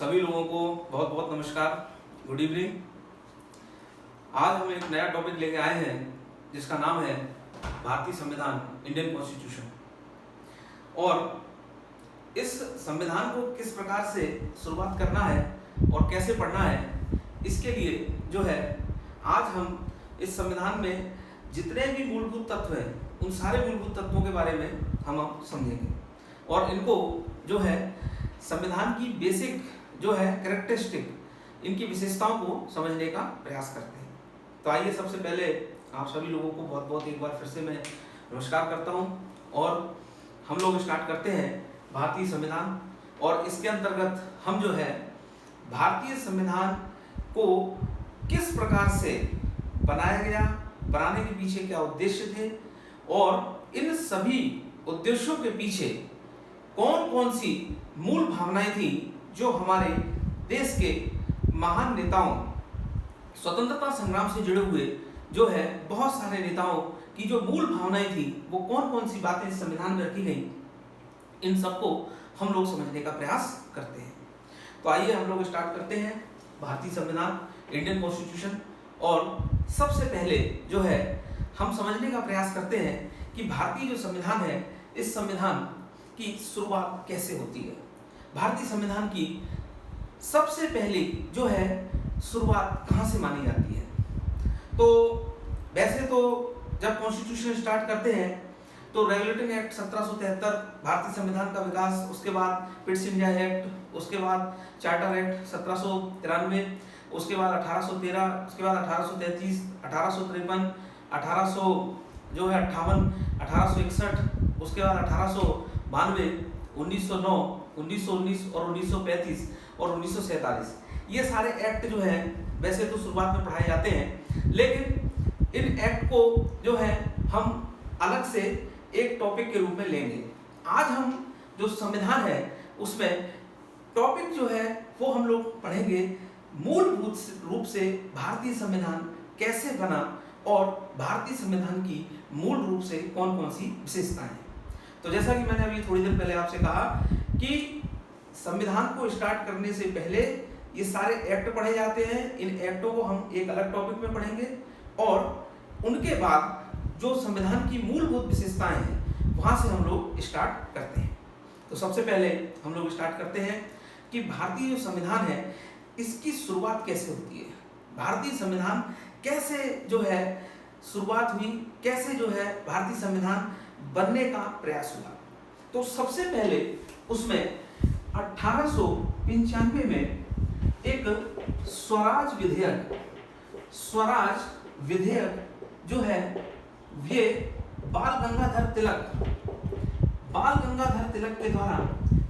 सभी लोगों को बहुत बहुत नमस्कार, गुड इवनिंग। आज हम एक नया टॉपिक लेके आए हैं जिसका नाम है भारतीय संविधान, इंडियन कॉन्स्टिट्यूशन। और इस संविधान को किस प्रकार से शुरुआत करना है और कैसे पढ़ना है, इसके लिए जो है आज हम इस संविधान में जितने भी मूलभूत तत्व हैं उन सारे मूलभूत तत्वों के बारे में हम समझेंगे और इनको जो है संविधान की बेसिक जो है कैरेक्टरिस्टिक, इनकी विशेषताओं को समझने का प्रयास करते हैं। तो आइए सबसे पहले आप सभी लोगों को बहुत बहुत एक बार फिर से मैं नमस्कार करता हूं और हम लोग स्टार्ट करते हैं भारतीय संविधान। और इसके अंतर्गत हम जो है भारतीय संविधान को किस प्रकार से बनाया गया, बनाने के पीछे क्या उद्देश्य थे और इन सभी उद्देश्यों के पीछे कौन कौन सी मूल भावनाएं थी जो हमारे देश के महान नेताओं, स्वतंत्रता संग्राम से जुड़े हुए जो है बहुत सारे नेताओं की जो मूल भावनाएं थी, वो कौन कौन सी बातें इस संविधान में रखी गई, इन सबको हम लोग समझने का प्रयास करते हैं। तो आइए हम लोग स्टार्ट करते हैं भारतीय संविधान, इंडियन कॉन्स्टिट्यूशन। और सबसे पहले जो है हम समझने का प्रयास करते हैं कि भारतीय जो संविधान है, इस संविधान की शुरुआत कैसे होती है। भारतीय संविधान की सबसे पहली जो है शुरुआत कहाँ से मानी जाती है। तो वैसे तो जब कॉन्स्टिट्यूशन स्टार्ट करते हैं तो रेगुलेटिंग एक्ट 1773, भारतीय संविधान का विकास, उसके बाद पिट्स इंडिया एक्ट, उसके बाद चार्टर एक्ट 1793, उसके बाद 1813, उसके बाद 1833, 1853, 1858, उसके बाद 1892, 1909, 1919 और 1935 और 1947। ये सारे एक्ट जो है वैसे तो शुरुआत में पढ़ाए जाते हैं, लेकिन इन एक्ट को जो है हम अलग से एक टॉपिक के रूप में लेंगे। आज हम जो संविधान है उसमें टॉपिक जो है वो हम लोग पढ़ेंगे मूलभूत रूप से भारतीय संविधान कैसे बना और भारतीय संविधान की मूल रूप से कौन कौन सी विशेषताएं हैं। तो जैसा कि मैंने अभी थोड़ी देर पहले आपसे कहा कि संविधान को स्टार्ट करने से पहले ये सारे एक्ट पढ़े जाते हैं। इन एक्टों को हम एक अलग टॉपिक में पढ़ेंगे और उनके बाद जो संविधान की मूलभूत विशेषताएं हैं वहां से हम लोग स्टार्ट करते हैं। तो सबसे पहले हम लोग स्टार्ट करते हैं कि भारतीय जो संविधान है इसकी शुरुआत कैसे होती है। भारतीय संविधान कैसे जो है शुरुआत हुई, कैसे जो है भारतीय संविधान बनने का प्रयास हुआ। तो सबसे पहले उसमें 1895 में एक स्वराज विधेयक जो है ये बाल गंगाधर तिलक के द्वारा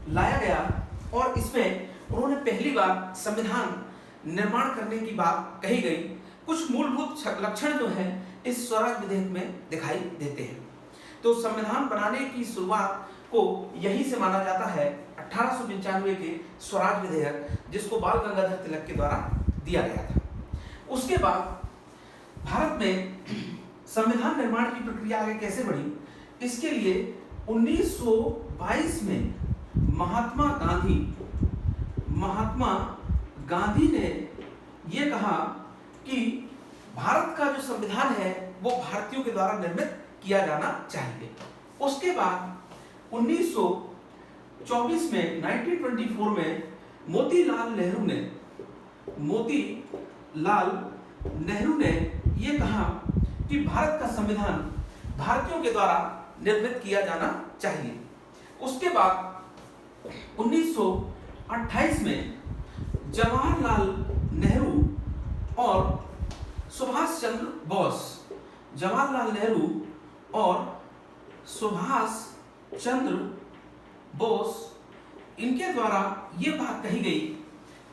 लाया गया और इसमें उन्होंने पहली बार संविधान निर्माण करने की बात कही गई। कुछ मूलभूत लक्षण जो है इस स्वराज विधेयक में दिखाई देते हैं। तो संविधान बनाने की शुरुआत को यही से माना जाता है 1895 के स्वराज विधेयक, जिसको बाल गंगाधर तिलक के द्वारा दिया गया था। उसके बाद भारत में संविधान निर्माण की प्रक्रिया आगे कैसे बढ़ी, इसके लिए 1922 में महात्मा गांधी ने ये कहा कि भारत का जो संविधान है वो भारतीयों के द्वारा निर्मित किया जाना चाहिए। उसके बाद 1924 में 1924 में मोतीलाल नेहरू ने ये कहा कि भारत का संविधान भारतीयों के द्वारा निर्मित किया जाना चाहिए। उसके बाद 1928 में जवाहरलाल नेहरू और सुभाष चंद्र बोस इनके द्वारा ये बात कही गई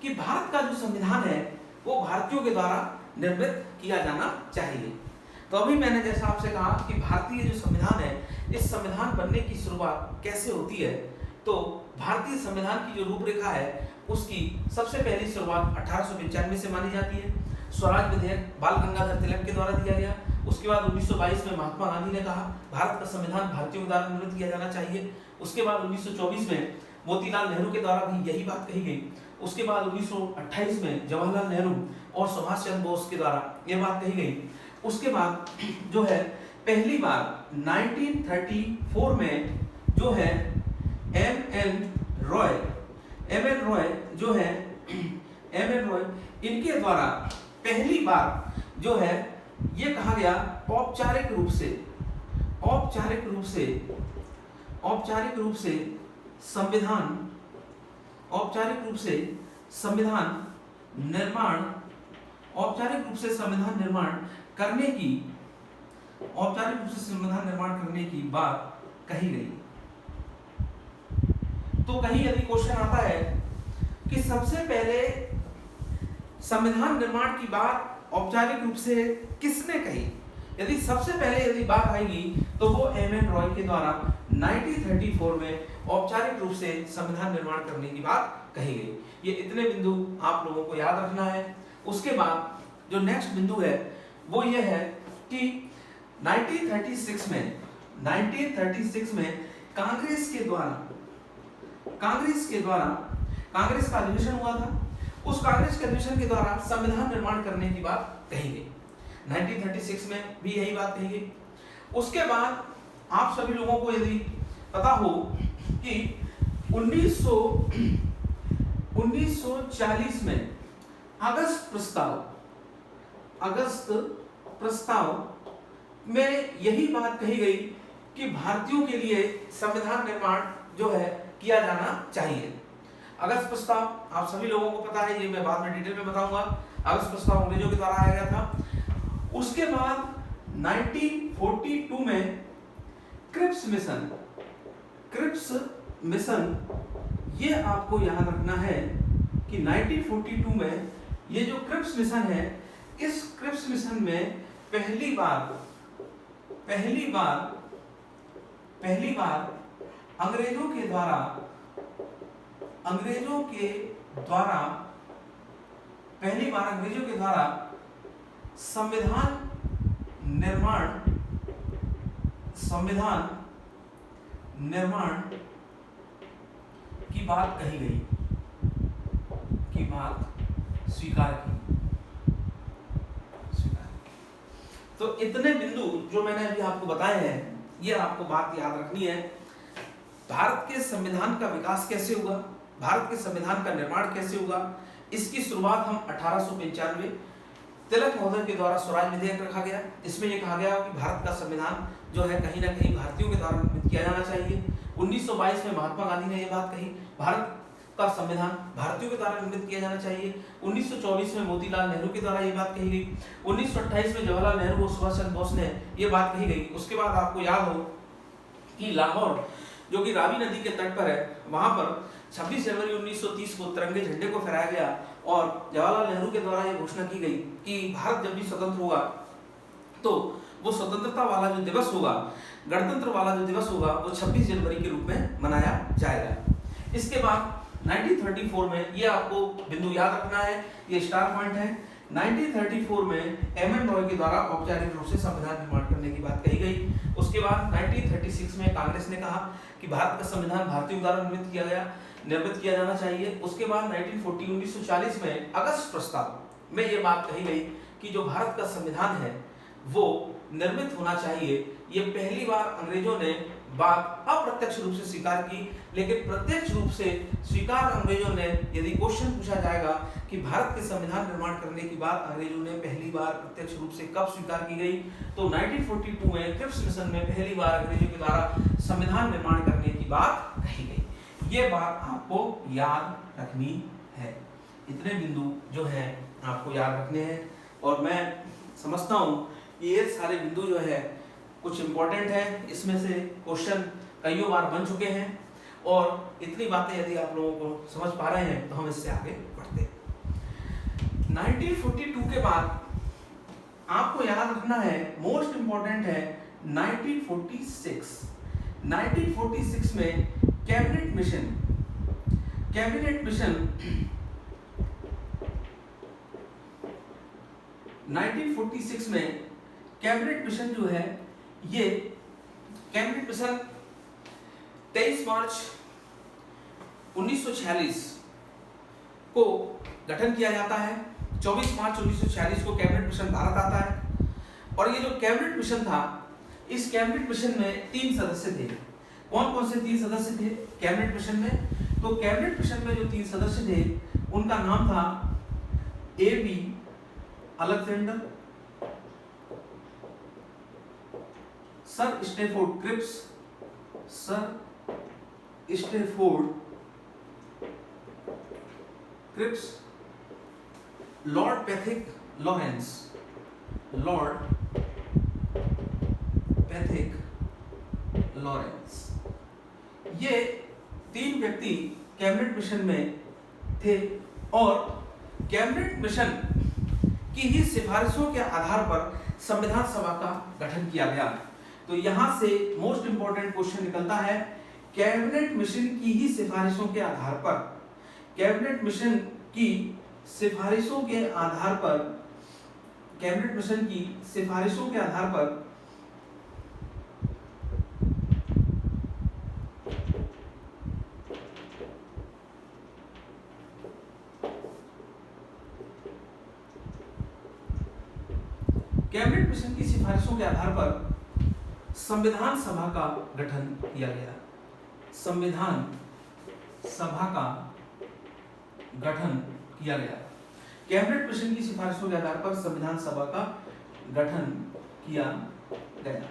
कि भारत का जो संविधान है वो भारतीयों के द्वारा निर्मित किया जाना चाहिए। तो अभी मैंने जैसा आपसे कहा कि भारतीय जो संविधान है, इस संविधान बनने की शुरुआत कैसे होती है। तो भारतीय संविधान की जो रूपरेखा है उसकी सबसे पहली शुरुआत 1895 से मानी जाती है। स्वराज विधेयक बाल गंगाधर तिलक के द्वारा दिया गया। उसके बाद 1922 में महात्मा गांधी ने कहा भारत का संविधान भारतीयों के द्वारा निर्मित किया जाना चाहिए। उसके बाद 1924 में मोतीलाल नेहरू के द्वारा भी यही बात कही गई। उसके बाद 1928 में जवाहरलाल नेहरू और सुभाष चंद्र बोस के द्वारा यह बात कही गई। उसके बाद जो है पहली बार 1934 में जो है एम.एन. रॉय जो है इनके द्वारा पहली बार जो है ये कहा गया औपचारिक रूप से संविधान निर्माण करने की बात कही गई। तो कहीं यदि क्वेश्चन आता है कि सबसे पहले संविधान निर्माण की बात औपचारिक रूप से किसने कही, यदि सबसे पहले यदि बात आएगी तो वो एम.एन. रॉय के द्वारा 1934 में औपचारिक रूप से संविधान निर्माण करने की बात कही गई। ये इतने बिंदु आप लोगों को याद रखना है। उसके बाद जो नेक्स्ट बिंदु है वो ये है कि 1936 में कांग्रेस का अधिवेशन हुआ था। उस कांग्रेस के अधिवेशन के द्वारा संविधान निर्माण करने की बात कही गई। 1936 में भी यही बात कही गई। उसके बाद आप सभी लोगों को यदि पता हो कि 1940 में अगस्त प्रस्ताव में यही बात कही गई कि भारतीयों के लिए संविधान निर्माण जो है किया जाना चाहिए। अगस्त प्रस्ताव आप सभी लोगों को पता है, ये मैं बाद में डिटेल में बताऊंगा। अगस्त प्रस्ताव अंग्रेजों के द्वारा आया गया था। उसके बाद 1942 में क्रिप्स मिशन, ये आपको याद रखना है कि 1942 में ये जो क्रिप्स मिशन है, इस क्रिप्स मिशन में पहली बार अंग्रेजों के द्वारा संविधान निर्माण की बात कही गई, की बात स्वीकार की। तो इतने बिंदु जो मैंने अभी आपको बताए हैं, ये आपको बात याद रखनी है। भारत के संविधान का विकास कैसे हुआ, भारत के संविधान का निर्माण कैसे हुआ, इसकी शुरुआत हम 1895 तिलक महोदय के द्वारा स्वराज विधेयक रखा गया। इसमें यह कहा गया कि भारत का संविधान जो है कहीं ना कहीं भारतीयों के द्वारा निर्मित किया जाना चाहिए। 1922 में महात्मा गांधी ने यह बात कही, भारत का संविधान भारतीयों के द्वारा निर्मित किया जाना चाहिए। 1924 में मोतीलाल नेहरू के द्वारा यह बात कही गई। 1928 में जवाहरलाल नेहरू और सुभाष चंद्र बोस ने यह बात कही गई। उसके बाद आपको याद हो कि लाहौर जो कि रावी नदी के तट पर है, वहां पर 26 जनवरी 1930 को तिरंगे झंडे को फहराया गया और जवाहरलाल नेहरू के द्वारा यह घोषणा की गई कि भारत जब भी स्वतंत्र होगा तो वो स्वतंत्रता वाला जो दिवस होगा, गणतंत्र वाला जो दिवस होगा, वो 26 जनवरी के रूप में मनाया जाएगा। इसके बाद 1934 में ये आपको बिंदु याद रखना है, ये स्टार पॉइंट है। 1934 में एम.एन. रॉय के द्वारा औपचारिक रूप से संविधान निर्माण करने की बात कही गई। उसके बाद 1936 में कांग्रेस ने कहा कि भारत का संविधान भारतीयों द्वारा निर्मित किया जाना चाहिए। उसके बाद 1940 में अगस्त प्रस्ताव में ये बात कही गई कि जो भारत का संविधान है वो निर्मित होना चाहिए। ये पहली बार अंग्रेजों ने बात अप्रत्यक्ष रूप से स्वीकार की, लेकिन प्रत्यक्ष रूप से स्वीकार अंग्रेजों ने, यदि क्वेश्चन पूछा जाएगा कि भारत के संविधान निर्माण करने की बात अंग्रेजों ने पहली बार प्रत्यक्ष रूप से कब स्वीकार की गई, तो 1942 में क्रिप्स मिशन में पहली बार अंग्रेजों के द्वारा संविधान निर्माण करने की बात कही गई। ये बात आपको याद रखनी है। इतने बिंदु जो है आपको याद रखने हैं और मैं समझता हूँ ये सारे बिंदु जो है कुछ इंपॉर्टेंट है, इसमें से क्वेश्चन कई बार बन चुके हैं और इतनी बातें यदि आप लोगों को समझ पा रहे हैं तो हम इससे आगे बढ़ते हैं। 1942 के बाद आपको याद रखना है, मोस्ट इंपॉर्टेंट है 1946 में कैबिनेट मिशन 1946 में कैबिनेट मिशन जो है, ये कैबिनेट मिशन 23 मार्च 1946 को गठन किया जाता है। 24 मार्च 1946 को कैबिनेट मिशन भारत आता है। और ये जो कैबिनेट मिशन था, इस कैबिनेट मिशन में 3 सदस्य थे। कौन कौन से 3 सदस्य थे कैबिनेट मिशन में? तो कैबिनेट मिशन में जो 3 सदस्य थे उनका नाम था A.B. Alexander, sir Stafford Cripps, lord Pethick Lawrence. ये 3 व्यक्ति कैबिनेट मिशन में थे और कैबिनेट मिशन की ही सिफारिशों के आधार पर संविधान सभा का गठन किया गया। तो यहां से मोस्ट इंपॉर्टेंट क्वेश्चन निकलता है, कैबिनेट मिशन की ही सिफारिशों के आधार पर, कैबिनेट मिशन की सिफारिशों के आधार पर, कैबिनेट मिशन की सिफारिशों के आधार पर कैबिनेट मिशन की सिफारिशों के आधार पर संविधान सभा का गठन किया गया। संविधान सभा का गठन किया गया। कैबिनेट मिशन की सिफारिशों के आधार पर संविधान सभा का गठन किया गया।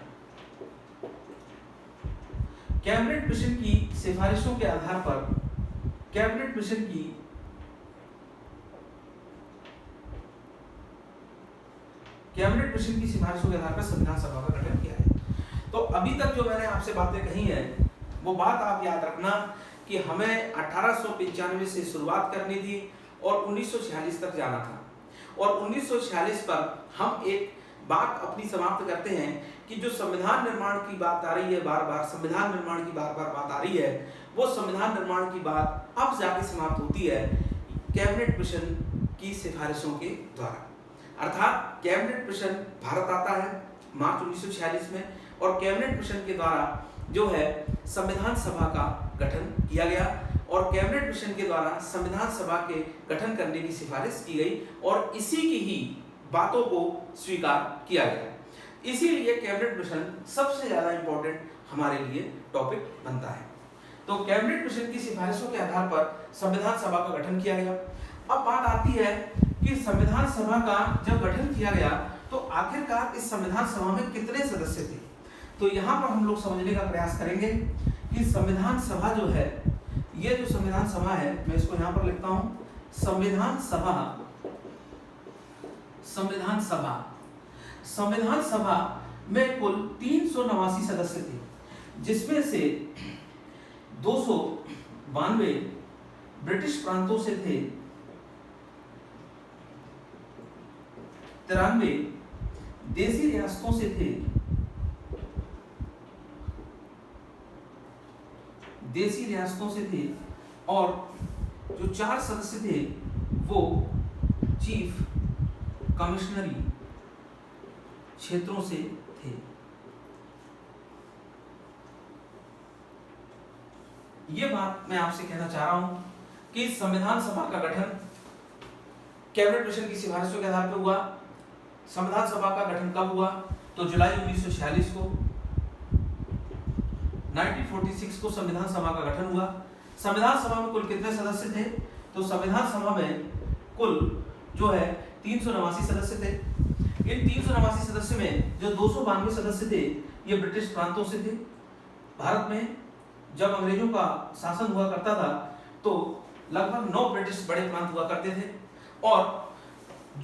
कैबिनेट मिशन की सिफारिशों के आधार पर, कैबिनेट मिशन की सिफारिशों के आधार पर संविधान सभा का गठन किया है। तो अभी तक जो मैंने आपसे बातें कही हैं, वो बात आप याद रखना कि हमें 1895 से शुरुआत करनी थी और 1946 तक जाना था। और 1946 पर हम एक बात अपनी समाप्त करते हैं कि जो संविधान निर्माण की बात आ रही है, बार बार संविधान निर्माण की बार बार बात आ रही है, वो संविधान निर्माण की बात अब जाके समाप्त होती है कैबिनेट मिशन की सिफारिशों के द्वारा। अर्थात कैबिनेट मिशन भारत आता है मार्च 1946 में और कैबिनेट मिशन के द्वारा जो है संविधान सभा का गठन किया गया और कैबिनेट मिशन के द्वारा संविधान सभा के गठन करने की सिफारिश की गई और इसी की ही बातों को स्वीकार किया गया। इसीलिए कैबिनेट मिशन सबसे ज्यादा इंपॉर्टेंट हमारे लिए टॉपिक बनता है। तो कैबिनेट मिशन की सिफारिशों के आधार पर संविधान सभा का गठन किया गया। अब बात आती है कि संविधान सभा का जब गठन किया गया तो आखिरकार इस संविधान सभा में कितने सदस्य थे। तो यहाँ पर हम लोग समझने का प्रयास करेंगे कि संविधान सभा जो है, ये जो संविधान सभा है, मैं इसको यहाँ पर लिखता हूँ, संविधान सभा में कुल 389 सदस्य थे, जिसमें से 292 ब्रिटिश प्रांतों से थे, 93 देसी रियासतों से थे, और जो 4 सदस्य थे वो चीफ कमिश्नरी क्षेत्रों से थे। ये बात मैं आपसे कहना चाह रहा हूं कि संविधान सभा का गठन कैबिनेट मिशन की सिफारिशों के आधार पर हुआ। संविधान सभा का गठन कब हुआ? तो जुलाई 1946 को, 1946 को संविधान सभा का गठन हुआ। संविधान सभा में कुल कितने सदस्य थे? तो संविधान सभा में कुल जो है 389 सदस्य थे। इन 389 सदस्य में जो 292 सदस्य थे ये ब्रिटिश प्रांतों से थे। भारत में जब अंग्रेजों का शासन हुआ करता था तो लगभग 9 ब्रिटिश बड़े प्रांत हुआ करते थे और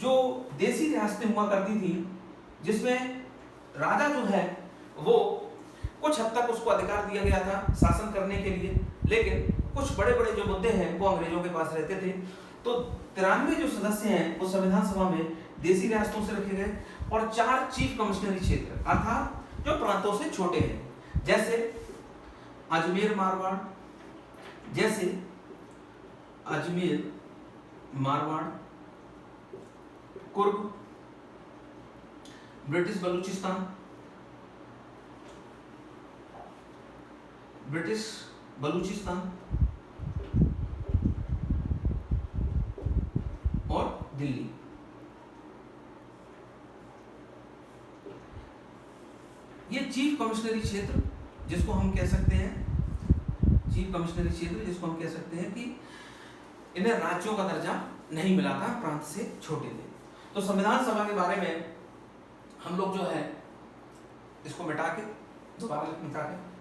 जो देसी रियासतें हुआ करती थी जिसमें राजा जो है वो कुछ हद तक उसको अधिकार दिया गया था शासन करने के लिए, लेकिन कुछ बड़े बड़े जो मुद्दे हैं वो अंग्रेजों के पास रहते थे। तो 93 जो सदस्य हैं वो संविधान सभा में देसी रियासतों से रखे गए और 4 चीफ कमिश्नरी क्षेत्र अर्थात जो प्रांतों से छोटे हैं, जैसे अजमेर मारवाड़, कुर्ग, ब्रिटिश बलूचिस्तान, दिल्ली। ये चीफ कमिश्नरी क्षेत्र जिसको हम कह सकते हैं, चीफ कमिश्नरी क्षेत्र जिसको हम कह सकते हैं कि इन्हें राज्यों का दर्जा नहीं मिला था, प्रांत से छोटे थे। तो संविधान सभा के बारे में हम लोग जो है इसको मिटा के दोबारा मिटा के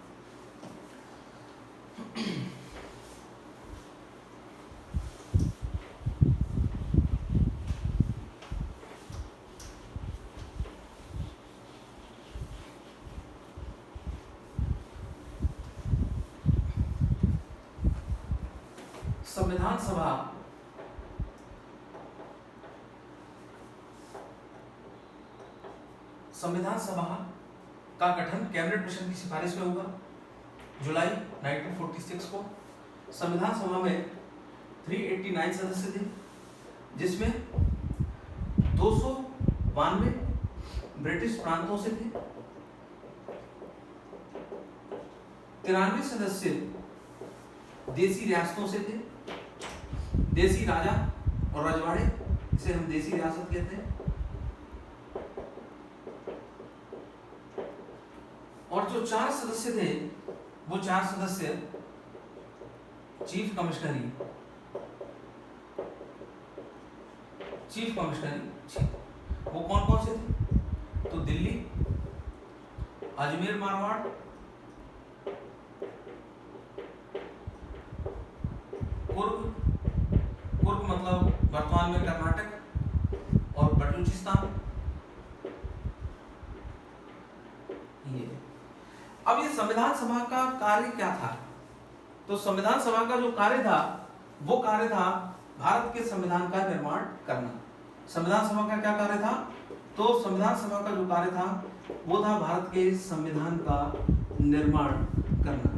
संविधान सभा का गठन कैबिनेट मिशन की सिफारिश में हुआ जुलाई 1946 को। संविधान सभा में 389 सदस्य थे, जिसमें 292 ब्रिटिश प्रांतों से थे, 93 सदस्य देसी रियासतों से थे, देसी राजा और रजवाड़े, इसे हम देसी रियासत कहते हैं, और जो 4 सदस्य थे वो 4 सदस्य चीफ कमिश्नरी क्षेत्र। वो कौन कौन से थे? तो दिल्ली, अजमेर मारवाड़, कुर्ग मतलब वर्तमान में कर्नाटक, और बलूचिस्तान। ये अब ये संविधान सभा का कार्य क्या था? तो संविधान सभा का जो कार्य था वो कार्य था भारत के संविधान का निर्माण करना। संविधान सभा का क्या कार्य था? तो संविधान सभा का जो कार्य था वो था भारत के संविधान का निर्माण करना।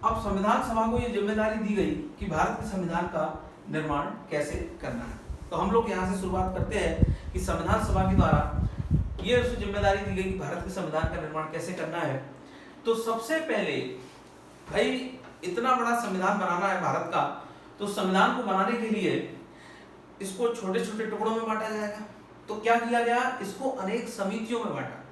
अब संविधान सभा को ये जिम्मेदारी दी गई कि भारत के संविधान का निर्माण कैसे करना है। तो हम लोग यहाँ से शुरुआत करते हैं कि संविधान सभा के द्वारा ये उसे जिम्मेदारी दी गई कि भारत के संविधान का निर्माण कैसे करना है। तो सबसे पहले भाई इतना बड़ा संविधान बनाना है भारत का, तो संविधान को बनाने के लिए इसको छोटे छोटे टुकड़ों में बांटा जाएगा। तो क्या किया गया? इसको अनेक समितियों में बांटा।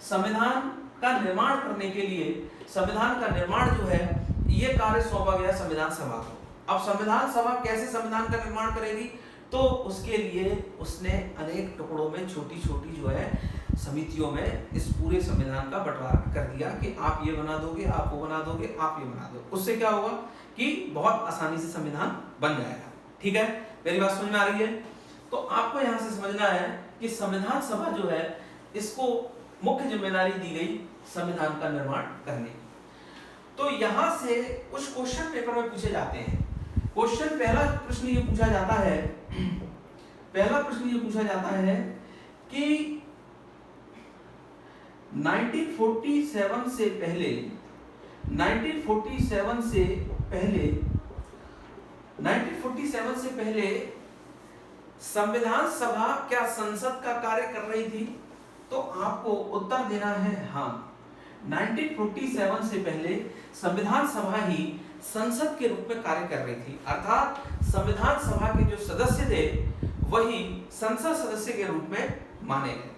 संविधान का निर्माण करने के लिए संविधान का निर्माण जो है ये कार्य सौंपा गया संविधान सभा को। अब संविधान सभा कैसे संविधान का निर्माण करेगी? तो उसके लिए उसने अनेक टुकड़ों में छोटी छोटी जो है समितियों में इस पूरे संविधान का बंटवारा कर दिया कि आप ये बना दोगे, आप वो बना दोगे, आप ये बना दो। उससे क्या होगा कि बहुत आसानी से संविधान बन जाएगा। ठीक है, मेरी बात समझ में आ रही है? तो आपको यहाँ से समझना है कि संविधान सभा जो है इसको मुख्य जिम्मेदारी दी गई संविधान का निर्माण करने। तो यहाँ से कुछ क्वेश्चन पेपर में पूछे जाते हैं। पहला प्रश्न ये पूछा जाता है कि 1947 से पहले संविधान सभा क्या संसद का कार्य कर रही थी? तो आपको उत्तर देना है हाँ। 1947 से पहले संविधान सभा ही संसद के रूप में कार्य कर रही थी, अर्थात संविधान सभा के जो सदस्य थे वही संसद सदस्य के रूप में माने गए।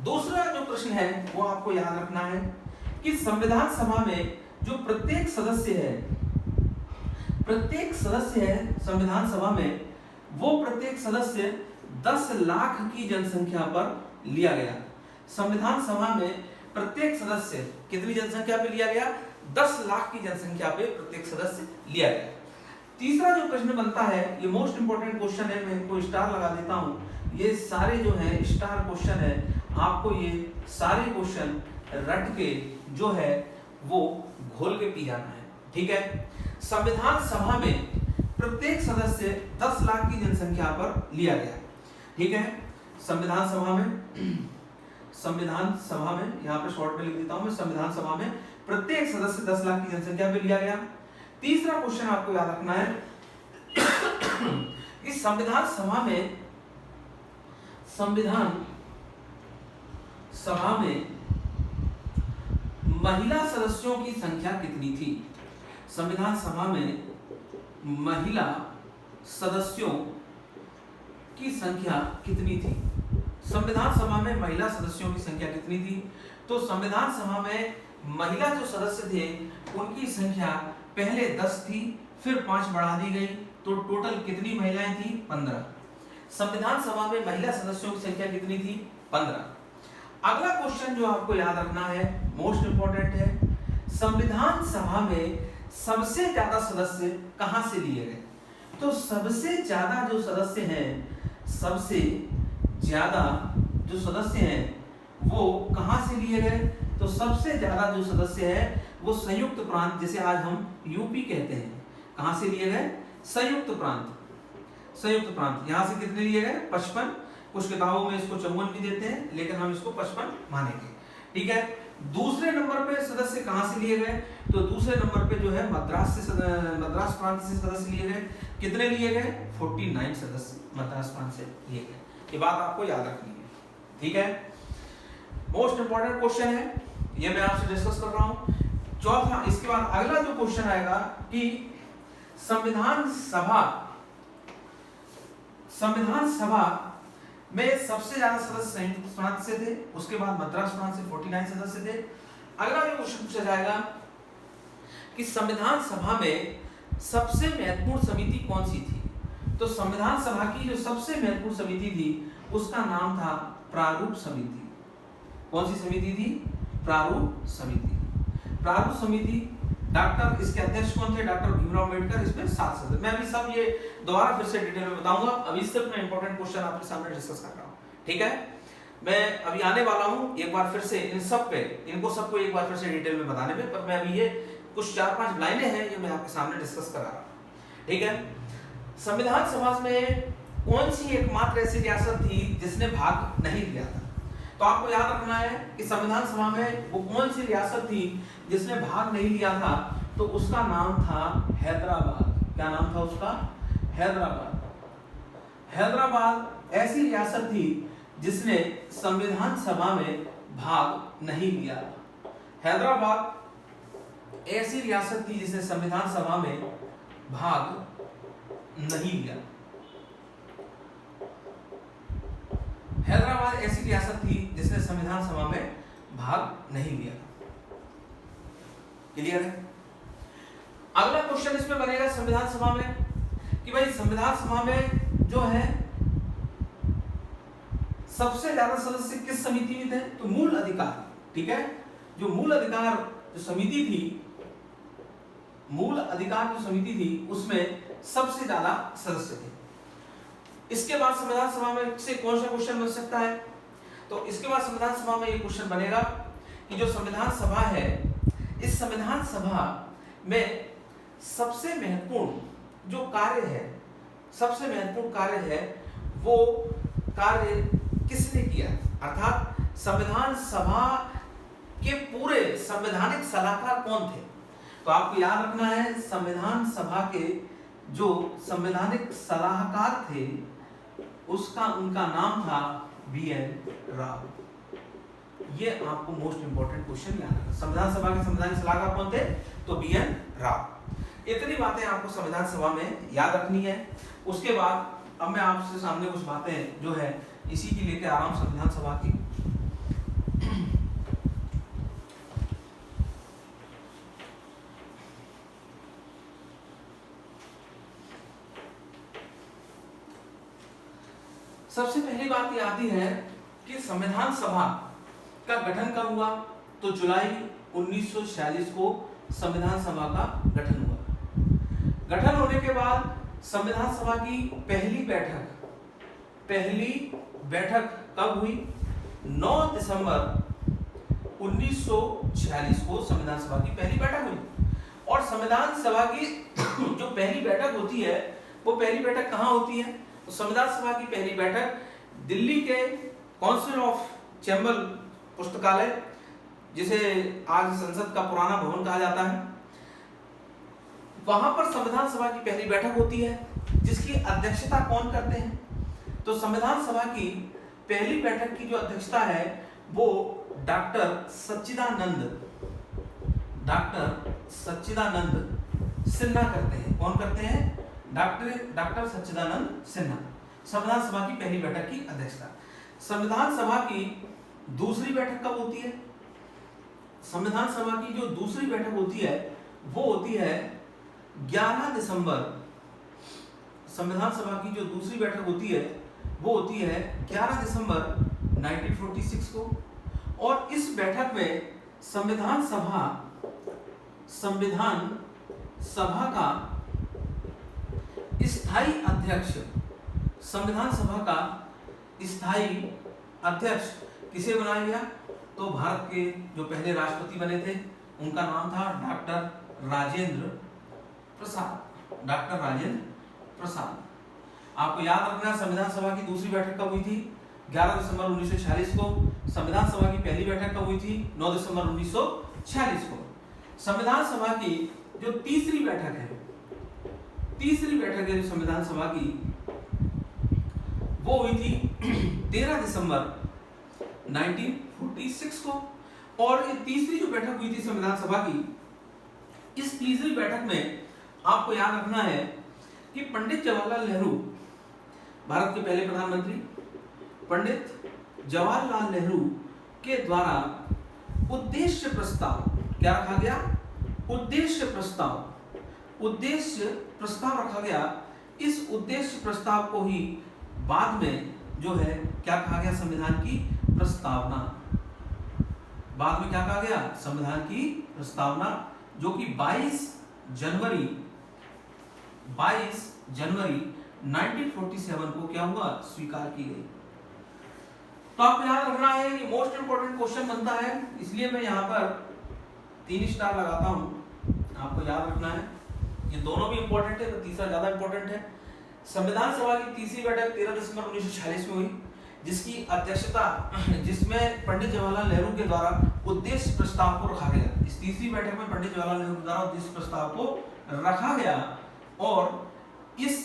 दूसरा जो प्रश्न है वो आपको याद रखना है कि संविधान सभा में जो प्रत्येक सदस्य है संविधान सभा में, वो प्रत्येक सदस्य 10 लाख की जनसंख्या पर लिया गया। संविधान सभा में प्रत्येक सदस्य कितनी जनसंख्या पे लिया गया? 10 लाख की जनसंख्या पे प्रत्येक सदस्य लिया गया। तीसरा जो प्रश्न बनता है, ये मोस्ट इंपोर्टेंट क्वेश्चन है, मैं इनको स्टार लगा देता हूँ। ये सारे जो है स्टार क्वेश्चन है, आपको ये सारे क्वेश्चन रट के जो है वो घोल के पी जाना है। ठीक है, संविधान सभा में प्रत्येक सदस्य 10 लाख की जनसंख्या पर लिया गया। ठीक है, संविधान सभा में यहाँ पे शॉर्ट में लिख देता हूं मैं, संविधान सभा में प्रत्येक सदस्य 10 लाख की जनसंख्या पे लिया गया। तीसरा क्वेश्चन आपको याद रखना है कि संविधान सभा में महिला सदस्यों की संख्या कितनी थी? संविधान सभा में महिला सदस्यों की संख्या कितनी थी? संविधान सभा में महिला सदस्यों की संख्या कितनी थी? तो संविधान सभा में महिला जो सदस्य थे उनकी संख्या पहले 10 थी, फिर 5 बढ़ा दी गई, तो टोटल कितनी महिलाएं थी? 15। संविधान सभा में महिला सदस्यों की संख्या कितनी थी? 15। अगला क्वेश्चन जो आपको याद रखना है, मोस्ट इंपॉर्टेंट है, संविधान सभा में सबसे ज्यादा सदस्य कहां से लिए गए? तो सबसे ज्यादा जो सदस्य हैं, सबसे ज्यादा जो सदस्य हैं वो कहां से लिए गए? तो सबसे ज्यादा जो सदस्य है वो संयुक्त प्रांत, जिसे आज हम यूपी कहते हैं, कहां से लिए गए? संयुक्त प्रांत। संयुक्त प्रांत यहां से कितने लिए गए? 55। कुछ किताबों में इसको 54 भी देते हैं, लेकिन हम इसको 55 मानेंगे, ठीक है। दूसरे नंबर पे सदस्य कहां से लिए गए? तो दूसरे नंबर पे जो है मद्रास प्रांत से सदस्य लिए गए। कितने लिए गए? 49 सदस्य मद्रास प्रांत से लिए गए। ये बात आपको याद रखनी है, ठीक है। मोस्ट इंपॉर्टेंट क्वेश्चन है, ये मैं आपसे डिस्कस कर रहा हूं। चौथा, इसके बाद अगला जो क्वेश्चन आएगा कि संविधान सभा में सबसे ज्यादा सदस्य संयुक्त प्रांत से थे, उसके बाद मद्रास प्रांत से 49 सदस्य थे। अगला जो क्वेश्चन पूछा जाएगा कि संविधान सभा में सबसे महत्वपूर्ण समिति कौन सी थी? तो संविधान सभा की जो सबसे महत्वपूर्ण समिति थी उसका नाम था प्रारूप समिति। कौन सी समिति थी? प्रारूप समिति। प्रारूप समिति, डॉक्टर, इसके अध्यक्ष कौन थे? डॉक्टर भीमराव अम्बेडकर। इसमें 7 सदस्य। मैं अभी सब ये दोबारा फिर से डिटेल में बताऊंगा, अभी सिर्फ मैं इंपॉर्टेंट क्वेश्चन आपके सामने डिस्कस कर रहा हूँ, ठीक है। मैं अभी आने वाला हूँ एक बार फिर से इन सब पे, इनको सबको एक बार फिर से डिटेल में बताने पे, पर मैं अभी ये कुछ 4-5 लाइनें हैं ये मैं आपके सामने डिस्कस करा रहा हूँ, ठीक है। संविधान सभा में कौन सी एकमात्र ऐसी रियासत थी जिसने भाग नहीं लिया था? तो आपको याद रखना है कि संविधान सभा में वो कौन सी रियासत थी जिसने भाग नहीं लिया था? तो उसका नाम था हैदराबाद। क्या नाम था उसका? हैदराबाद। हैदराबाद ऐसी रियासत थी जिसने संविधान सभा में भाग नहीं लिया था। हैदराबाद ऐसी रियासत थी जिसने संविधान सभा में भाग नहीं लिया। हैदराबाद ऐसी रियासत थी जिसने संविधान सभा में भाग नहीं लिया। क्लियर है? अगला क्वेश्चन इसमें बनेगा संविधान सभा में कि भाई संविधान सभा में जो है सबसे ज्यादा सदस्य किस समिति में थे? तो मूल अधिकार, ठीक है। जो मूल अधिकार जो समिति थी, मूल अधिकार जो समिति थी उसमें सबसे ज्यादा सदस्य थे। इसके बाद संविधान सभा में से कौन सा क्वेश्चन बन सकता है? तो इसके बाद संविधान सभा में ये क्वेश्चन बनेगा कि जो संविधान सभा है, इस संविधान सभा में सबसे महत्वपूर्ण जो कार्य है, सबसे महत्वपूर्ण कार्य है, वो कार्य किसने किया? अर्थात संविधान सभा के पूरे संवैधानिक सलाहकार कौन थे? तो आपको याद रखना है संविधान सभा के जो संवैधानिक सलाहकार थे उनका नाम था BN राव। ये आपको मोस्ट इंपोर्टेंट क्वेश्चन याद रखना। संविधान सभा के संवैधानिक सलाहकार कौन थे? तो BN राव। इतनी बातें आपको संविधान सभा में याद रखनी है। उसके बाद अब मैं आपसे सामने कुछ बातें जो है इसी की लेके आ रहा हूं संविधान सभा की। सबसे पहली बात ये आती है कि संविधान सभा का गठन कब हुआ? तो जुलाई 1946 को संविधान सभा का गठन हुआ। गठन होने के बाद संविधान सभा की पहली बैठक कब हुई? 9 दिसंबर 1946 को संविधान सभा की पहली बैठक हुई। और संविधान सभा की जो पहली बैठक होती है वो पहली बैठक कहाँ होती है? तो संविधान सभा की पहली बैठक दिल्ली के काउंसिल ऑफ चैम्बर पुस्तकालय, जिसे आज संसद का पुराना भवन कहा जाता है, वहां पर संविधान सभा की पहली बैठक होती है, जिसकी अध्यक्षता कौन करते हैं? तो संविधान सभा की पहली बैठक की जो अध्यक्षता है वो डॉक्टर सच्चिदानंद सिन्हा करते हैं। कौन करते हैं? डॉक्टर सच्चिदानंद सिन्हा। संविधान सभा की पहली बैठक की अध्यक्षता। संविधान सभा की दूसरी बैठक कब होती है? संविधान सभा की जो दूसरी बैठक होती है वो होती है 11 दिसंबर। संविधान सभा की जो दूसरी बैठक होती है वो होती है 11 दिसंबर 1946 को। और इस बैठक में संविधान सभा का स्थायी अध्यक्ष, संविधान सभा का स्थायी अध्यक्ष किसे बनाया गया? तो भारत के जो पहले राष्ट्रपति बने थे उनका नाम था डॉक्टर राजेंद्र प्रसाद। डॉक्टर राजेंद्र प्रसाद। आपको याद रखना संविधान सभा की दूसरी बैठक कब हुई थी? 11 दिसंबर 1946 को। संविधान सभा की पहली बैठक कब हुई थी? 9 दिसंबर 1946 को। संविधान सभा की जो तीसरी बैठक है जो संविधान सभा की वो हुई थी 13 दिसंबर 1946 को। और ये तीसरी जो बैठक हुई थी संविधान सभा की, इस तीसरी बैठक में आपको याद रखना है कि पंडित जवाहरलाल नेहरू, भारत के पहले प्रधानमंत्री पंडित जवाहरलाल नेहरू के द्वारा उद्देश्य प्रस्ताव क्या रखा गया? उद्देश्य प्रस्ताव रखा गया। इस उद्देश्य प्रस्ताव को ही बाद में जो है क्या कहा गया? संविधान की प्रस्तावना। बाद में क्या कहा गया? संविधान की प्रस्तावना, जो कि 22 जनवरी 1947 को क्या हुआ? स्वीकार की गई। तो आपको याद रखना है कि मोस्ट इंपोर्टेंट क्वेश्चन बनता है, इसलिए मैं यहाँ पर 3 स्टार लगाता हूँ। आपको याद रखना है ये दोनों भी इंपॉर्टेंट है, तो तीसरा ज्यादा इंपॉर्टेंट है। संविधान सभा की तीसरी बैठक 13 दिसंबर 1946 में हुई, जिसकी अध्यक्षता जिसमें पंडित जवाहरलाल नेहरू के द्वारा उद्देश्य प्रस्ताव को रखा गया। इस तीसरी बैठक में पंडित जवाहरलाल नेहरू के द्वारा उद्देश्य प्रस्ताव को रखा गया और इस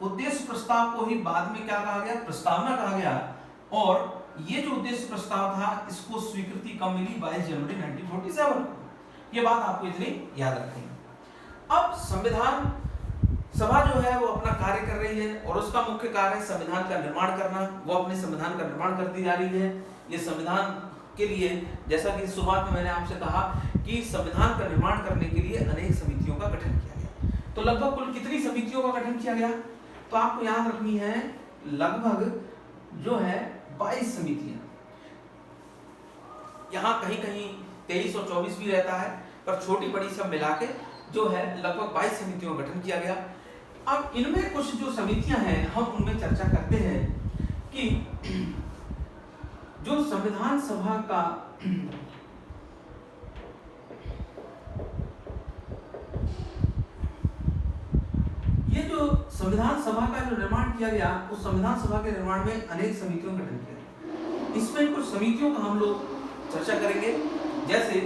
उद्देश्य प्रस्ताव को ही बाद में क्या कहा गया? प्रस्तावना कहा गया। और ये जो उद्देश्य प्रस्ताव था इसको स्वीकृति कब मिली? 22 जनवरी 1947 को। ये बात आपको इतनी याद रखनी है। अब संविधान सभा जो है वो अपना कार्य कर रही है और उसका मुख्य कार्य है संविधान का निर्माण करना। वो अपने संविधान का निर्माण करती जा रही है। ये संविधान के लिए, जैसा कि शुरुआत में मैंने आपसे कहा कि संविधान का निर्माण करने के लिए अनेक समितियों का गठन किया गया। तो लगभग कुल कितनी समितियों का गठन किया गया? तो आपको याद रखनी है लगभग जो है 22 समितियां। यहाँ कहीं कहीं 23 और 24 भी रहता है, पर छोटी बड़ी सब मिला के जो है लगभग 22 समितियों का गठन किया गया। अब इनमें कुछ जो समितियां हैं हम उनमें चर्चा करते हैं कि जो संविधान सभा का ये जो संविधान सभा का जो निर्माण किया गया, उस संविधान सभा के निर्माण में अनेक समितियों का गठन किया गया। इसमें कुछ समितियों का हम लोग चर्चा करेंगे। जैसे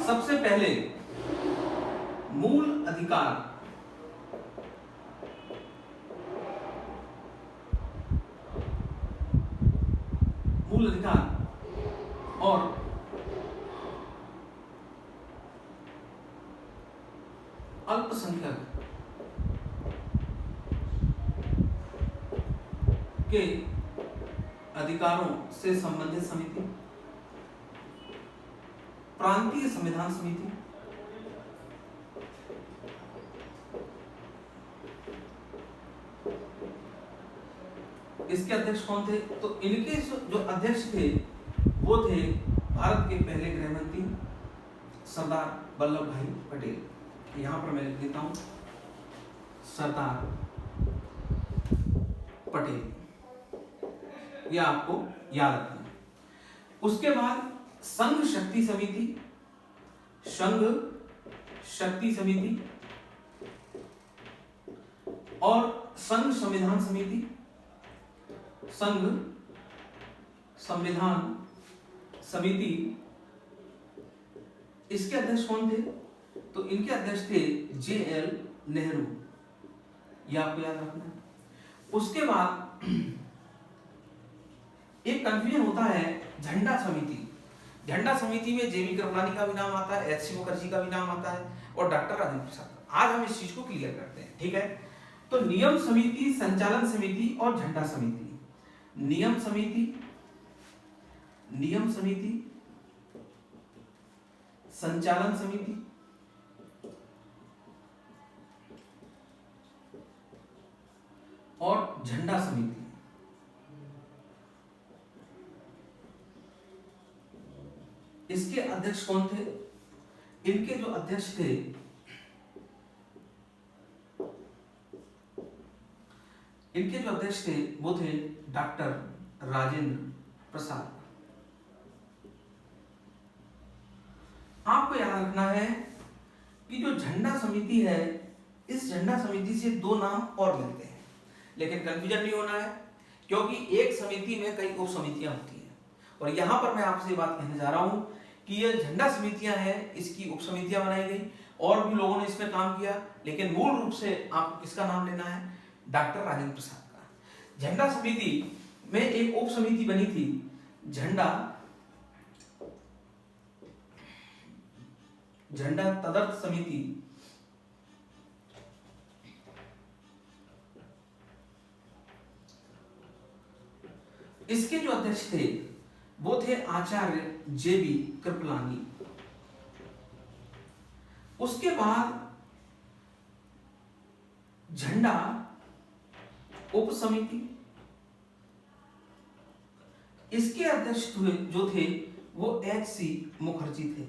सबसे पहले मूल अधिकार, और अल्पसंख्यक के अधिकारों से संबंधित समिति, प्रांतीय संविधान समिति, इसके अध्यक्ष कौन थे? तो इनके जो अध्यक्ष थे वो थे भारत के पहले गृह मंत्री सरदार वल्लभ भाई पटेल। यहां पर मैं लिख देता हूं सरदार पटेल, यह आपको याद रखना है। उसके बाद संघ शक्ति समिति और संघ संविधान समिति, इसके अध्यक्ष कौन थे? तो इनके अध्यक्ष थे JL नेहरू, यह आपको याद रखना है। उसके बाद एक कंफ्यूजन होता है झंडा समिति में JB कृपलानी का भी नाम आता है, HC मुखर्जी का भी नाम आता है और डॉक्टर राजेंद्र प्रसाद। आज हम इस चीज को क्लियर करते हैं, ठीक है। तो नियम समिति, संचालन समिति और झंडा समिति। नियम समिति, नियम समिति, संचालन समिति और झंडा समिति। इसके अध्यक्ष कौन थे? इनके जो अध्यक्ष थे वो थे डॉक्टर राजेंद्र प्रसाद। आपको याद रखना है कि जो झंडा समिति है, इस झंडा समिति से दो नाम और मिलते हैं, लेकिन कंफ्यूजन नहीं होना है क्योंकि एक समिति में कई उप समितियां होती हैं। और यहां पर मैं आपसे बात कहने जा रहा हूं कि ये झंडा समितियां हैं, इसकी उप समितियां बनाई गई और भी लोगों ने इसमें काम किया, लेकिन मूल रूप से आपको किसका नाम लेना है? डॉक्टर राजेंद्र प्रसाद का। झंडा समिति में एक उप समिति बनी थी, झंडा तदर्थ समिति। इसके जो अध्यक्ष थे वो थे आचार्य जेबी कृपलानी। उसके बाद झंडा उप समिति, इसके अध्यक्ष जो थे वो एच.सी. मुखर्जी थे।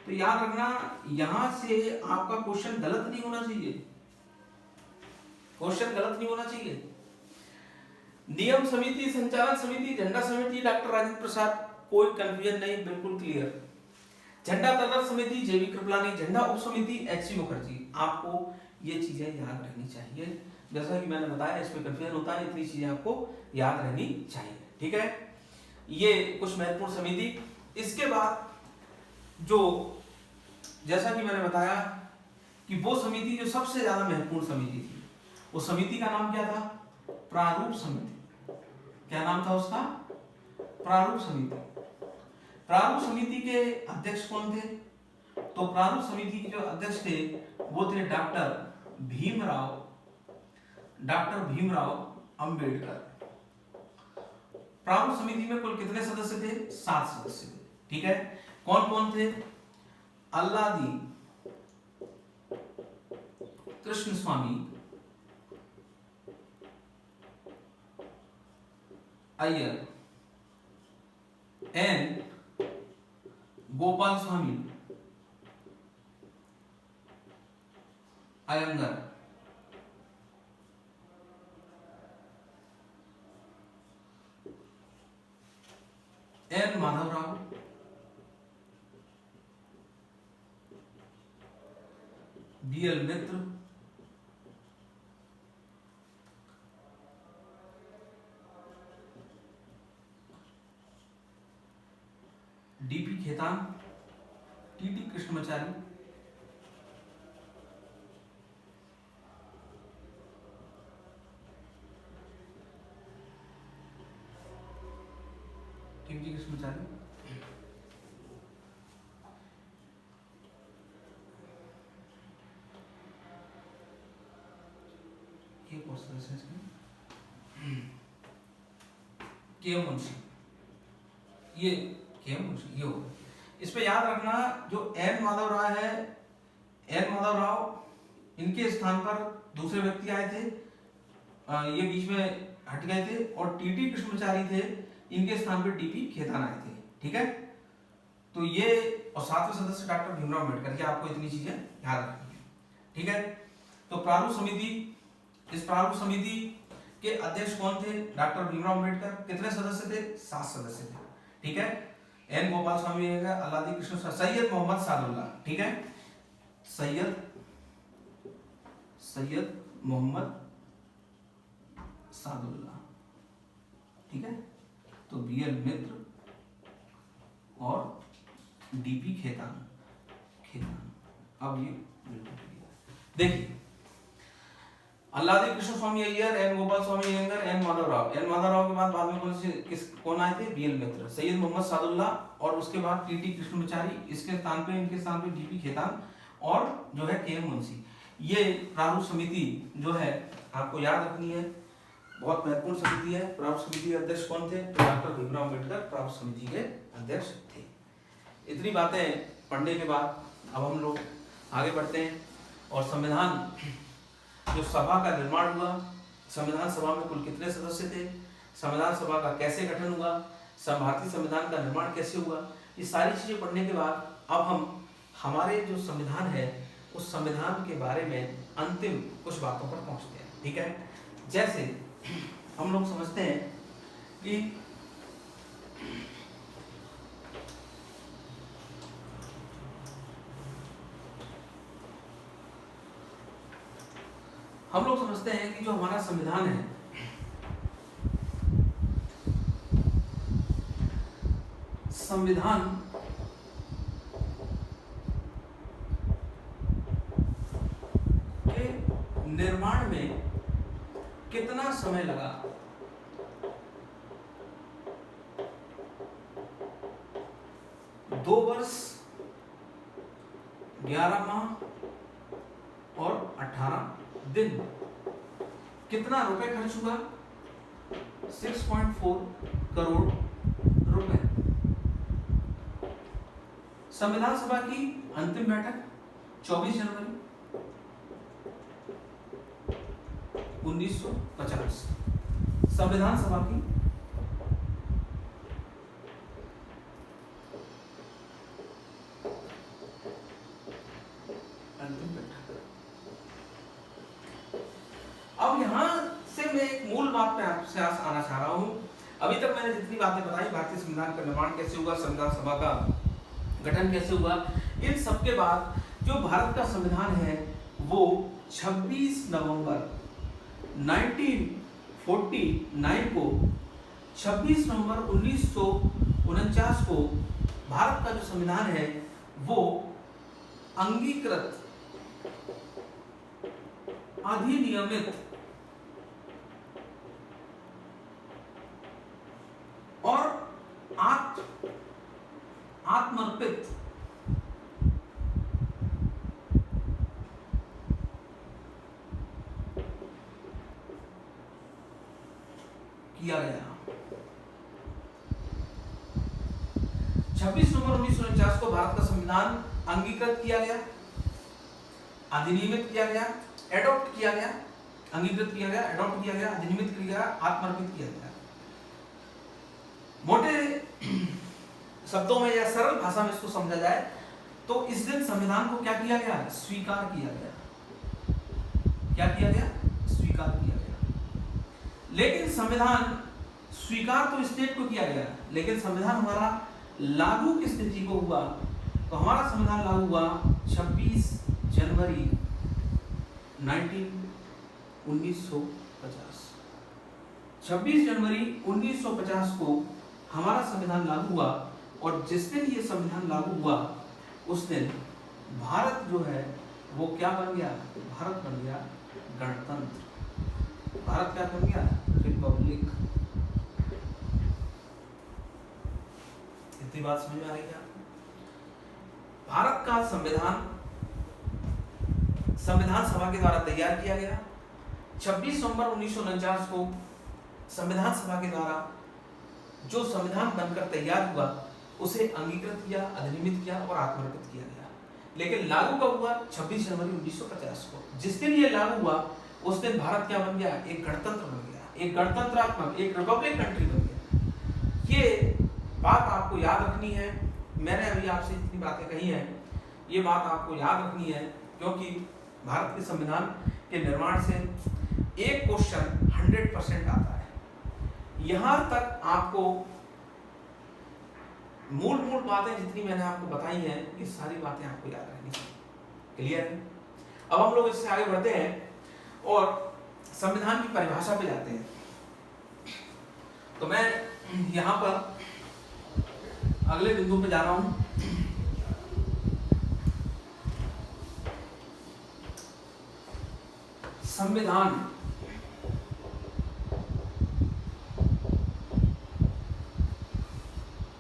तो याद रखना, यहां से आपका क्वेश्चन गलत नहीं होना चाहिए, क्वेश्चन गलत नहीं होना चाहिए। नियम समिति, संचालन समिति, झंडा समिति, डॉक्टर राजेंद्र प्रसाद, कोई कंफ्यूजन नहीं, बिल्कुल क्लियर। झंडा तदर्थ समिति जेबी कृपलानी, झंडा उप समिति एच.सी. मुखर्जी। आपको ये चीजें याद रहनी चाहिए। जैसा कि मैंने बताया, इसमें कंफ्यूजन होता है, इतनी चीजें आपको याद रहनी चाहिए। ठीक है, ये कुछ महत्वपूर्ण समिति। इसके बाद जो, जैसा कि मैंने बताया कि वो समिति जो सबसे ज्यादा महत्वपूर्ण समिति थी, उस समिति का नाम क्या था? प्रारूप समिति। क्या नाम था उसका? प्रारूप समिति। प्रारूप समिति के अध्यक्ष कौन थे? तो प्रारूप समिति के जो अध्यक्ष थे वो थे डॉक्टर भीमराव अंबेडकर। प्रारूप समिति में कुल कितने सदस्य थे? 7 सदस्य थे। ठीक है, कौन कौन थे? Alladi Krishnaswamy Iyer, N Gopalaswami Ayyangar, N Madhav Rao, B L. Mitter, D P. Khaitan, T T. Krishnamachari, T T. Krishnamachari, ये कौन सा है इसमें? के मुंशी, ये के मुंशी, ये होगा। इस पे याद रखना, जो एन माधव राव है, एन माधव राव, इनके स्थान पर दूसरे व्यक्ति आए थे, ये बीच में हट गए थे, और टी.टी. कृष्णमाचारी थे, इनके स्थान पर डी.पी. खेतान आए थे। ठीक है, तो ये, और 7वें सदस्य डॉक्टर भीमराव अम्बेडकर। ये आपको इतनी चीजें याद रखनी है। ठीक है, तो प्रारूप समिति, इस प्रारूप समिति के अध्यक्ष कौन थे? डॉक्टर भीमराव अम्बेडकर। कितने सदस्य थे? 7 सदस्य थे। ठीक है, एन गोपाल स्वामी रहेगा, अल्लादी कृष्ण, सैयद मोहम्मद सादुल्लाह। ठीक है, सैयद मोहम्मद सादुल्लाह। ठीक है, तो बी.एल. मित्र और डी.पी. खेतान। अब ये देखिए, Alladi Krishnaswamy Iyer, N Gopalaswami Ayyangar, N Madhavrao. N Madhavrao के बाद में कौन आए थे? बी.एल. मित्र, सैयद मोहम्मद सादुल्लाह, और उसके बाद टी.टी. कृष्णमाचारी, इसके स्थान पे, इनके स्थान पे डी.पी. खेतान, और जो है के मुंशी। ये प्रारूप समिति जो है आपको याद रखनी है, बहुत महत्वपूर्ण समिति है। प्रारूप समिति के अध्यक्ष कौन थे? तो डॉक्टर भीमराव अम्बेडकर प्रारूप समिति के अध्यक्ष थे। इतनी बातें पढ़ने के बाद अब हम लोग आगे बढ़ते हैं और संविधान जो सभा का निर्माण हुआ, संविधान सभा में कुल कितने सदस्य थे, संविधान सभा का कैसे गठन हुआ, भारतीय संविधान का निर्माण कैसे हुआ, ये सारी चीजें पढ़ने के बाद अब हम हमारे जो संविधान है उस संविधान के बारे में अंतिम कुछ बातों पर पहुंचते हैं। ठीक है, जैसे हम लोग समझते हैं कि जो हमारा संविधान है, संविधान के निर्माण में कितना समय लगा? 2 वर्ष 11 माह और 18 दिन। कितना रुपए खर्च हुआ? 6.4 करोड़ रुपए। संविधान सभा की अंतिम बैठक 24 जनवरी 1950। संविधान सभा की अंतिम बैठक। अब यहां से मैं एक मूल बात पे आपसे आना चाह रहा हूं। अभी तक मैंने जितनी बातें बताई, भारतीय संविधान का निर्माण कैसे हुआ, संविधान सभा का गठन कैसे हुआ, इन सब के बाद जो भारत का संविधान है वो 26 नवंबर 1949 को 26 नवंबर 1949 को भारत का जो संविधान है वो अंगीकृत, अधिनियमित और आत्मर्पित किया गया। 26 नवंबर 1949 को भारत का संविधान अंगीकृत किया गया, अधिनियमित किया गया, एडॉप्ट किया गया, अंगीकृत किया गया, एडॉप्ट किया गया, अधिनियमित किया गया, आत्मर्पित किया गया। मोटे शब्दों में या सरल भाषा में इसको समझा जाए तो इस दिन संविधान को क्या किया गया? स्वीकार किया गया। क्या किया गया? स्वीकार किया गया। लेकिन संविधान स्वीकार तो स्टेट को किया गया, लेकिन संविधान हमारा लागू किस तिथि को हुआ? तो हमारा संविधान लागू हुआ 26 जनवरी 1950। 26 जनवरी 1950 को हमारा संविधान लागू हुआ और जिस दिन ये संविधान लागू हुआ उस दिन भारत जो है वो क्या बन गया? भारत बन गया गणतंत्र। भारत क्या बन गया? रिपब्लिक। इतनी बात समझ में आ रही है? भारत का संविधान संविधान सभा के द्वारा तैयार किया गया। 26 नवंबर 1949 को संविधान सभा के द्वारा जो संविधान बनकर तैयार हुआ उसे अंगीकृत किया, अधिनियमित किया और आत्मर्पित किया गया। लेकिन लागू कब हुआ? 26 जनवरी 1950 को। जिस दिन ये लागू हुआ उस दिन भारत क्या बन गया? एक गणतंत्र बन गया, एक गणतंत्रात्मक, एक रिपब्लिक कंट्री बन गया। ये बात आपको याद रखनी है। मैंने अभी आपसे जितनी बातें कही हैं ये बात आपको याद रखनी है, क्योंकि भारत के संविधान के निर्माण से एक क्वेश्चन 100% आता है। यहां तक आपको मूल बातें जितनी मैंने आपको बताई हैं ये सारी बातें आपको याद रहनी चाहिए। क्लियर है? अब हम लोग इससे आगे बढ़ते हैं और संविधान की परिभाषा पे जाते हैं। तो मैं यहां पर अगले बिंदु पे जा रहा हूं। संविधान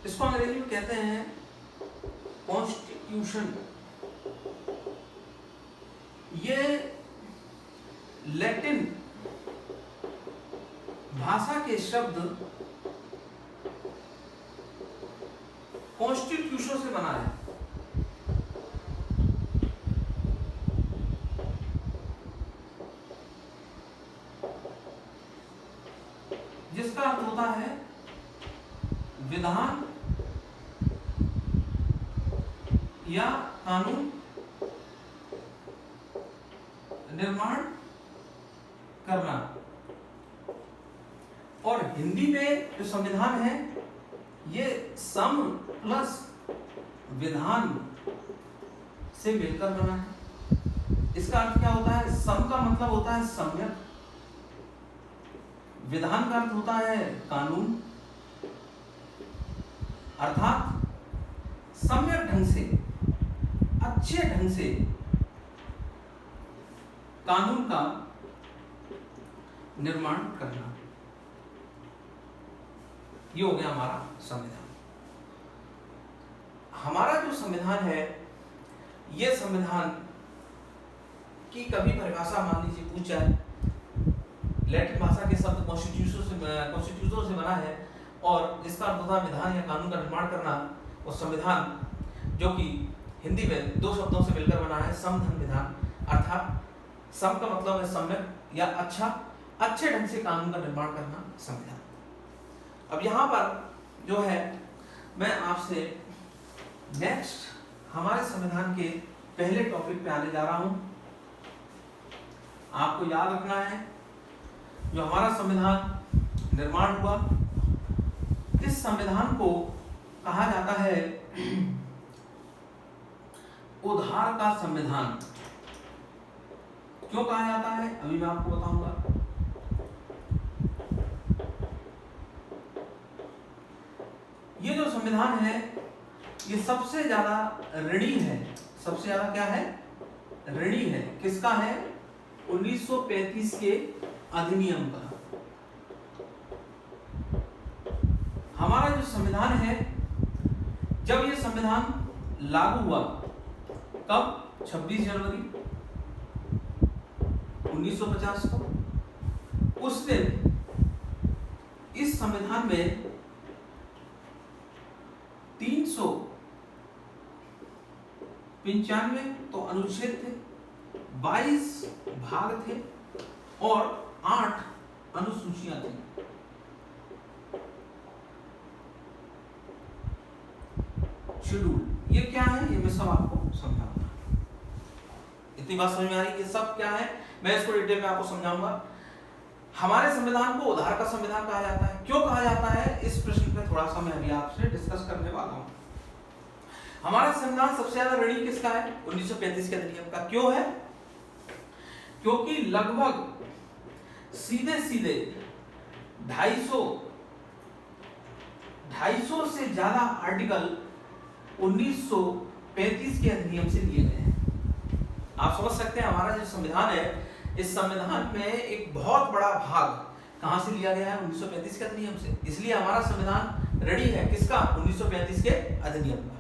इसको अंग्रेजी में कहते हैं कॉन्स्टिट्यूशन। ये लैटिन भाषा के शब्द कॉन्स्टिट्यूशन से बना है। जिसका अर्थ होता है विधान या कानून निर्माण करना। और हिंदी में जो संविधान है ये सम प्लस विधान से मिलकर बना है। इसका अर्थ क्या होता है? सम का मतलब होता है सम्यक, विधान का अर्थ होता है कानून, अर्थात सम्यक ढंग से, अच्छे ढंग से कानून का निर्माण करना। ये हो गया हमारा संविधान। हमारा जो संविधान है, ये संविधान की कभी परिभाषा मान लीजिए पूछ जाए, लैटिन भाषा के शब्द कॉन्स्टिट्यूशन से बना है और इसका अर्थ होता है विधान या कानून का निर्माण करना। और संविधान जो कि हिंदी में दो शब्दों से मिलकर बना है, सम धन विधान, अर्थात सम का मतलब है सम्यक या अच्छा, अच्छे ढंग से कानून का निर्माण करना संविधान। अब यहाँ पर जो है मैं आपसे नेक्स्ट हमारे संविधान के पहले टॉपिक पे आने जा रहा हूँ। आपको याद रखना है जो हमारा संविधान निर्माण हुआ, इस संविधान को कहा जाता है उधार का संविधान। क्यों कहा जाता है अभी मैं आपको बताऊंगा। ये जो संविधान है ये सबसे ज्यादा ऋणी है। सबसे ज्यादा क्या है? ऋणी है। किसका है? 1935 के अधिनियम का। हमारा जो संविधान है, जब ये संविधान लागू हुआ, कब? 26 जनवरी 1950 को। उस दिन इस संविधान में 395 तो अनुच्छेद थे, 22 भाग थे और 8 अनुसूचियां थी। शेड्यूल ये क्या है ये मैं सब आपको समझाऊंगा। इतनी बात समझ में आ रही? ये सब क्या है मैं इसको डिटेल में आपको समझाऊंगा। हमारे संविधान को उधार का संविधान कहा जाता है। क्यों कहा जाता है इस प्रश्न पे थोड़ा सा मैं अभी आपसे डिस्कस करने वाला हूं। हमारा संविधान सबसे ज्यादा ऋणी किसका है? 1935 के अधिनियम का। क्यों है? क्योंकि लगभग सीधे 250 से ज्यादा आर्टिकल 1935 के अधिनियम से लिए गए हैं। आप समझ सकते हैं हमारा जो संविधान है, इस संविधान में एक बहुत बड़ा भाग कहां से लिया गया है? 1935 के अधिनियम से। इसलिए हमारा संविधान ऋणी है। किसका? 1935 के अधिनियम का।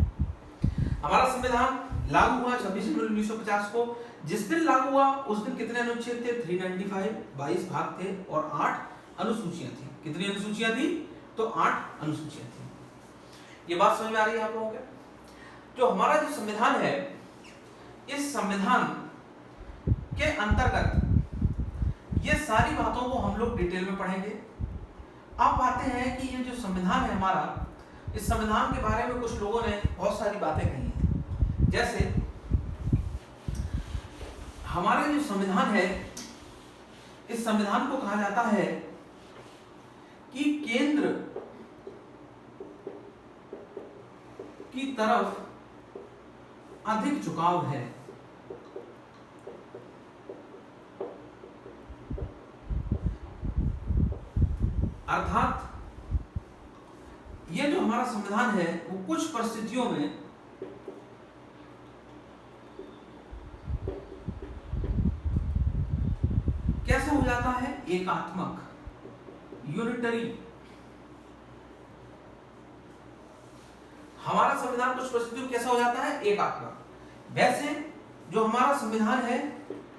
हमारा संविधान लागू हुआ 26 जनवरी 1950 को। जिस दिन लागू हुआ उस दिन कितने अनुच्छेद थे? 395, 22 भाग थे और 8 अनुसूचियां थी। कितनी अनुसूचियां थी? तो 8 अनुसूचियां थी। ये बात समझ में आ रही है आप लोगों को? जो हमारा जो संविधान है, इस संविधान के अंतर्गत ये सारी बातों को हम लोग डिटेल में पढ़ेंगे। अब आते हैं कि ये जो संविधान है हमारा, इस संविधान के बारे में कुछ लोगों ने बहुत सारी बातें कही हैं। जैसे हमारा जो संविधान है, इस संविधान को कहा जाता है कि केंद्र की तरफ अधिक झुकाव है। अर्थात ये जो हमारा संविधान है वो कुछ परिस्थितियों में कैसे हो जाता है? एकात्मक, यूनिटरी। हमारा संविधान कुछ परिस्थितियों में कैसा हो जाता है? एकात्मक। वैसे जो हमारा संविधान है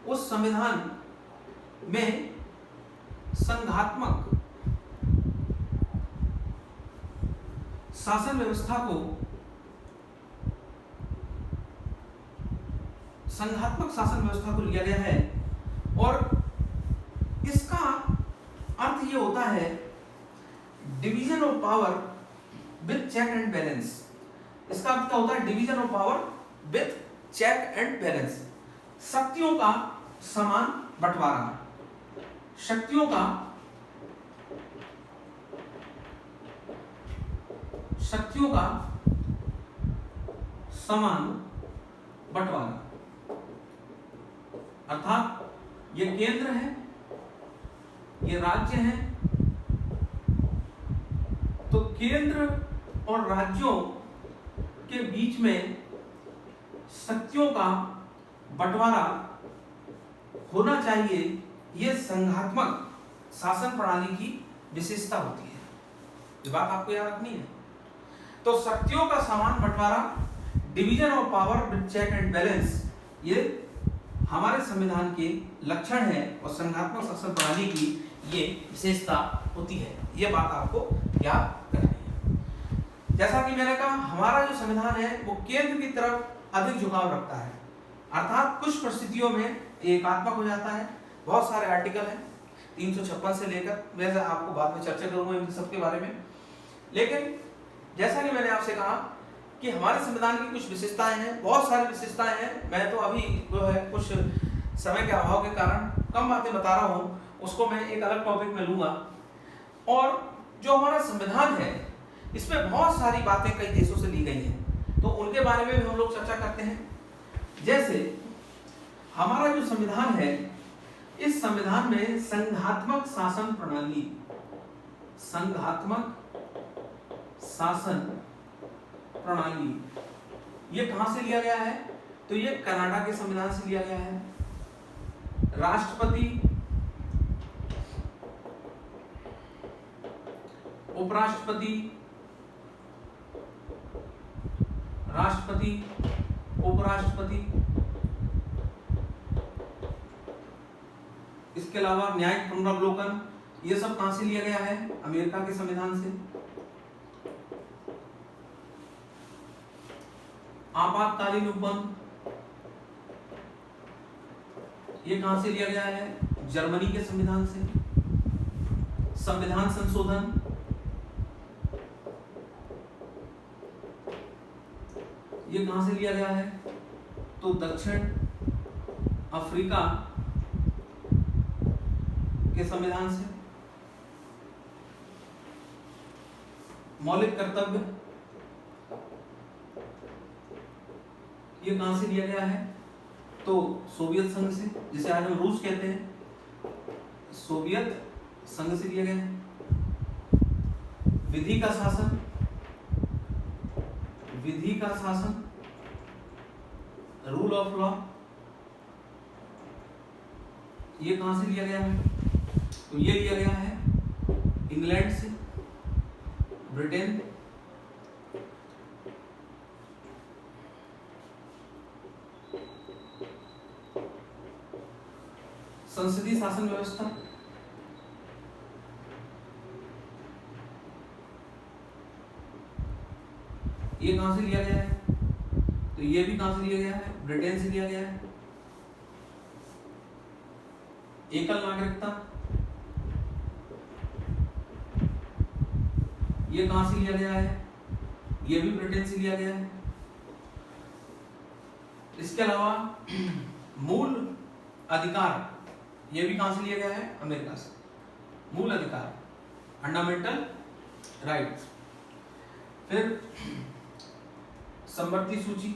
उस संविधान में संघात्मक शासन व्यवस्था को लिया गया है और इसका अर्थ ये होता है division of power with check and balance. इसका अर्थ क्या होता है? Division of power with check and balance. शक्तियों का समान बंटवारा, शक्तियों का समान बंटवारा, अर्थात ये केंद्र है, ये राज्य है, तो केंद्र और राज्यों के बीच में शक्तियों का बंटवारा होना चाहिए। ये संघात्मक शासन प्रणाली की विशेषता होती है। ये बात आपको याद रखनी है। तो शक्तियों का समान बंटवारा, division of power with check and balance, ये हमारे संविधान के लक्षण है और संघात्मक शासन प्रणाली की ये विशेषता होती है। ये बात आपको याद रखनी है। जैसा कि मैंने कहा, हमारा जो संविधान है वो केंद्र की तरफ अधिक झुकाव रखता है, अर्थात कुछ परिस्थितियों में एकात्मक हो जाता है। बहुत सारे आर्टिकल हैं 356 से लेकर, वैसे आपको बाद में चर्चा करूंगा इन सब के बारे में। लेकिन जैसा कि मैंने आपसे कहा कि हमारे संविधान की कुछ विशेषताएं हैं, बहुत सारी विशेषताएं हैं। मैं तो अभी जो है कुछ समय के अभाव के कारण कम बातें बता रहा हूँ, उसको मैं एक अलग टॉपिक में लूंगा। और जो हमारा संविधान है इसमें बहुत सारी बातें कई देशों से ली गई हैं, तो उनके बारे में भी हम लोग चर्चा करते हैं। जैसे हमारा जो संविधान है, इस संविधान में संघात्मक शासन प्रणाली, संघात्मक शासन प्रणाली, ये कहां से लिया गया है? तो ये कनाडा के संविधान से लिया गया है। राष्ट्रपति, उपराष्ट्रपति, राष्ट्रपति, उपराष्ट्रपति, इसके अलावा न्यायिक पुनरावलोकन, ये सब कहां से लिया गया है? अमेरिका के संविधान से। आपातकालीन उपबंध, ये कहां से लिया गया है? जर्मनी के संविधान से। संविधान संशोधन, ये कहां से लिया गया है? तो दक्षिण अफ्रीका के संविधान से। मौलिक कर्तव्य, ये कहां से लिया गया है? तो सोवियत संघ से, जिसे आज हम रूस कहते हैं, सोवियत संघ से लिया गया है। विधि का शासन, विधि का शासन, रूल ऑफ लॉ, ये कहां से लिया गया है? तो ये लिया गया है इंग्लैंड से, ब्रिटेन। संसदीय शासन व्यवस्था, ये कहां से लिया गया है? तो ये भी कहां से लिया गया है? ब्रिटेन से लिया गया है। एकल नागरिकता, ये कहां से लिया गया है? ये भी ब्रिटेन से लिया गया है। इसके अलावा मूल अधिकार, ये भी कहां से लिया गया है? अमेरिका से। मूल अधिकार, फंडामेंटल राइट्स। फिर समवर्ती सूची,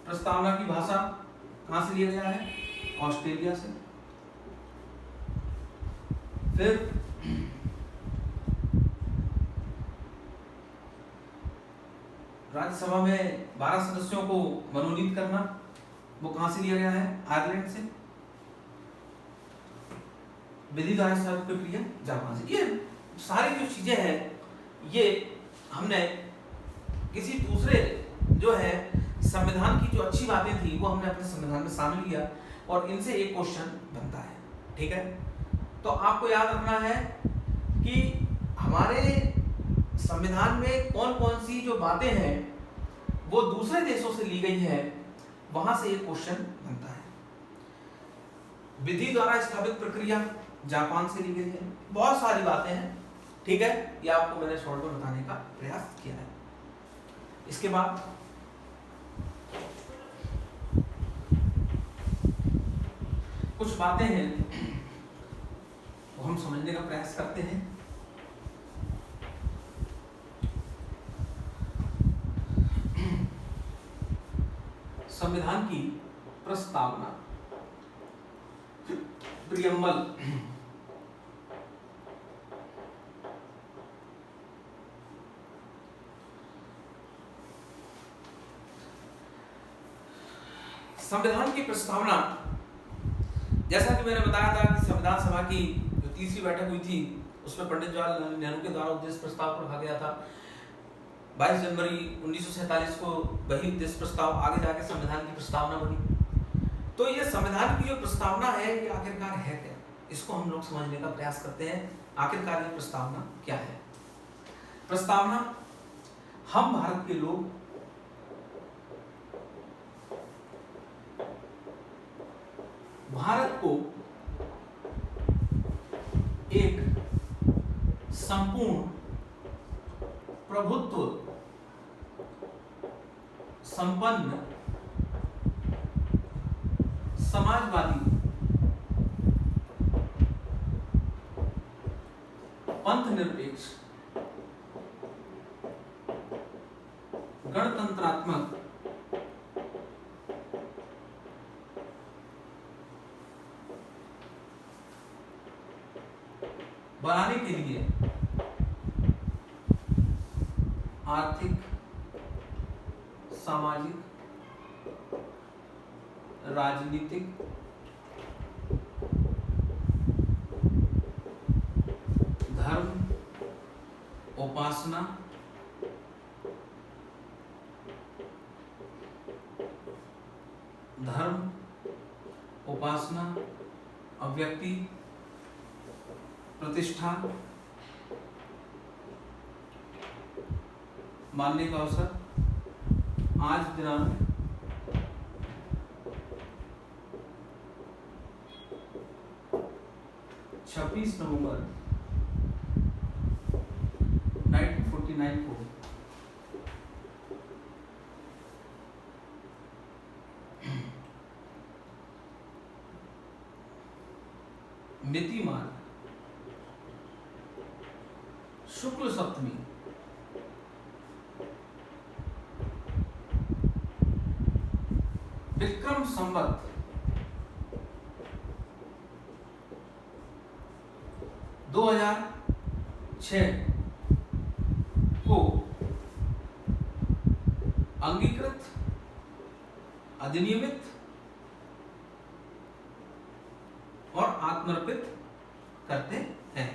प्रस्तावना की भाषा कहां से लिया गया है? ऑस्ट्रेलिया से। फिर राज्यसभा में 12 सदस्यों को मनोनीत करना, वो कहां से लिया गया है? आयरलैंड से। विधि धारा प्रक्रिया, जापान से। ये सारी जो चीजें हैं, ये हमने किसी दूसरे जो है संविधान की जो अच्छी बातें थी वो हमने अपने संविधान में शामिल किया और इनसे एक क्वेश्चन बनता है। ठीक है, तो आपको याद रखना है कि हमारे संविधान में कौन कौन सी जो बातें हैं वो दूसरे देशों से ली गई है, वहां से एक क्वेश्चन बनता है। विधि द्वारा स्थापित प्रक्रिया जापान से ली गई है। बहुत सारी बातें हैं। ठीक है, ये आपको मैंने शॉर्ट में बताने का प्रयास किया है। इसके बाद कुछ बातें हैं वो हम समझने का प्रयास करते हैं। संविधान की प्रस्तावना, प्रियम्बल। संविधान की प्रस्तावना, जैसा कि मैंने बताया था कि संविधान सभा की जो तीसरी बैठक हुई थी उसमें पंडित जवाहरलाल नेहरू के द्वारा उद्देश्य प्रस्ताव पर रखा गया था। 22 जनवरी 1947 को वही उद्देश्य प्रस्ताव आगे जाके संविधान की प्रस्तावना बनी। तो ये संविधान की जो प्रस्तावना है ये आखिरकार है क्या, इसको हम लोग समझने का प्रयास करते हैं। आखिरकार ये प्रस्तावना क्या है? प्रस्तावना, हम भारत के लोग भारत को एक संपूर्ण प्रभुत्व संपन्न समाजवादी पंथ निरपेक्ष गणतंत्रात्मक बनाने के लिए आर्थिक, सामाजिक, राजनीतिक, धर्म, उपासना, अव्यक्ति, प्रतिष्ठा, मानने का अवसर आज दिनांक 26 नवंबर 1949 को मिति मार्ग शुक्ल सप्तमी विक्रम संवत 2006 को अंगीकृत, अधिनियमित और आत्मर्पित करते हैं।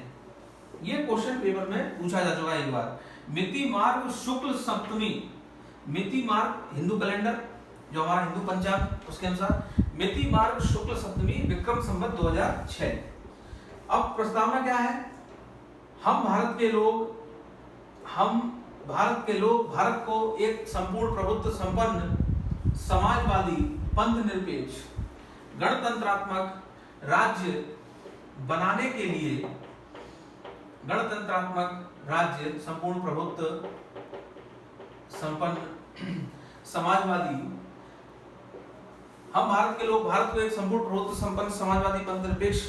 ये क्वेश्चन पेपर में पूछा जा चुका है एक बार। मिति मार्ग शुक्ल सप्तमी, मिति मार्ग हिंदू कैलेंडर जो हमारा हिंदू पंचांग उसके अनुसार मिति मार्ग शुक्ल सप्तमी विक्रम संवत 2006। अब प्रस्तावना क्या है? हम भारत के लोग भारत को एक संपूर्ण प्रभुत्व संपन्न समाजवादी पंथ निरपेक्ष गणतंत्रात्मक राज्य बनाने के लिए, गणतंत्रात्मक राज्य संपूर्ण प्रभुत्व संपन्न समाजवादी, हम भारत के लोग भारत को एक संपूर्ण प्रभुत्व संपन्न समाजवादी पंथ निरपेक्ष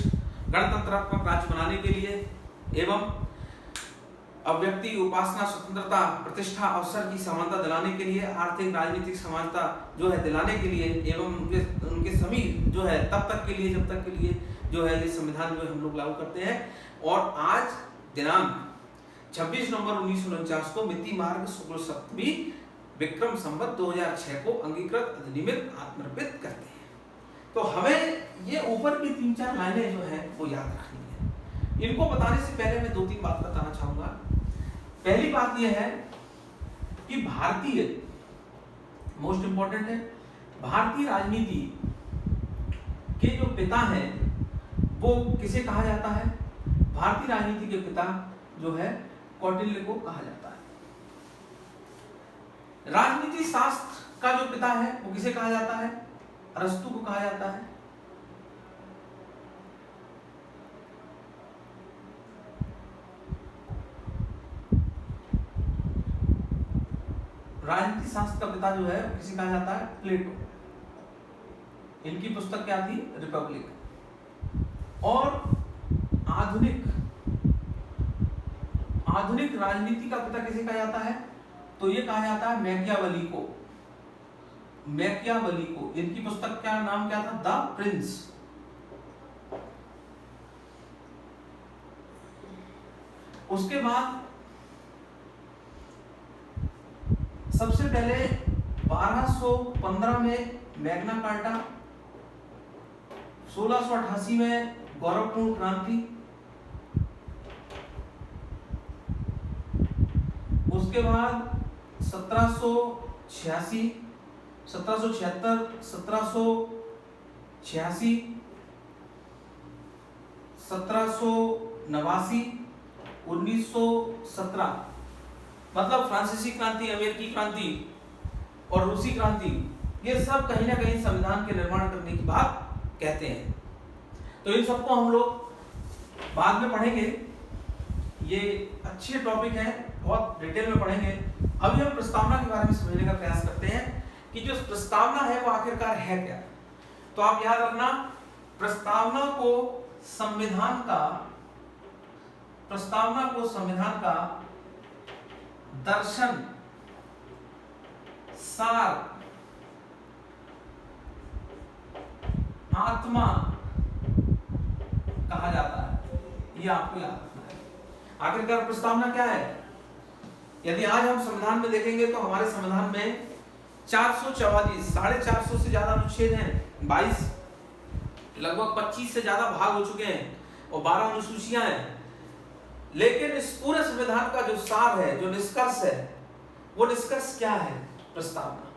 गणतंत्रात्मक राज्य बनाने के लिए एवं अव्यक्ति, उपासना, स्वतंत्रता, प्रतिष्ठा, अवसर की समानता दिलाने के लिए, आर्थिक, राजनीतिक समानता जो है दिलाने के लिए एवं उनके सभी जो है तब तक के लिए जब तक के लिए जो है ये संविधान जो है हम लोग लागू करते हैं। और आज दिनांक 26 नवंबर 1949 को मिति मार्ग शुक्ल सप्तमी विक्रम संवत 2006 को अंगीकृत, अधिनियमित, आत्मर्पित करते हैं। तो हमें ये ऊपर की 3-4 लाइनें जो है वो याद रखनी है। इनको बताने से पहले मैं 2-3 बात बताना चाहूंगा। पहली बात यह है कि मोस्ट इंपॉर्टेंट है। भारतीय राजनीति के जो पिता हैं वो किसे कहा जाता है? भारतीय राजनीति के पिता जो है कौटिल्य को कहा जाता है। राजनीति शास्त्र का जो पिता है वो किसे कहा जाता है? अरस्तु को कहा जाता है। राजनीति शास्त्र का पिता जो है वो किसे कहा जाता है? प्लेटो। इनकी पुस्तक क्या थी? रिपब्लिक। और आधुनिक राजनीति का पिता किसे कहा जाता है? तो ये कहा जाता है मैकियावेली को। इनकी पुस्तक का नाम क्या था? The Prince. उसके बाद सबसे पहले 1215 में मैग्ना कार्टा, 1688 में गौरवपूर्ण क्रांति, उसके बाद 1786, 1776, 1786, 1789, 1917, मतलब फ्रांसीसी क्रांति, अमेरिकी क्रांति और रूसी क्रांति, ये सब कहीं ना कहीं संविधान के निर्माण करने की बात कहते हैं। तो इन सबको हम लोग बाद में पढ़ेंगे। ये अच्छे टॉपिक हैं, बहुत डिटेल में पढ़ेंगे। अभी हम प्रस्तावना के बारे में समझने का प्रयास करते हैं कि जो प्रस्तावना है वो आखिरकार है क्या। तो आप याद रखना, प्रस्तावना को संविधान का दर्शन, सार, आत्मा कहा जाता है। ये आपको याद रखना है। आखिरकार प्रस्तावना क्या है? यदि आज हम संविधान में देखेंगे तो हमारे संविधान में 444, 450 से ज्यादा अनुच्छेद हैं, 22, लगभग 25 से ज्यादा भाग हो चुके हैं और 12 अनुसूचियां हैं। लेकिन इस पूरे संविधान का जो सार है, जो निष्कर्ष है, वो निष्कर्ष क्या है? प्रस्तावना।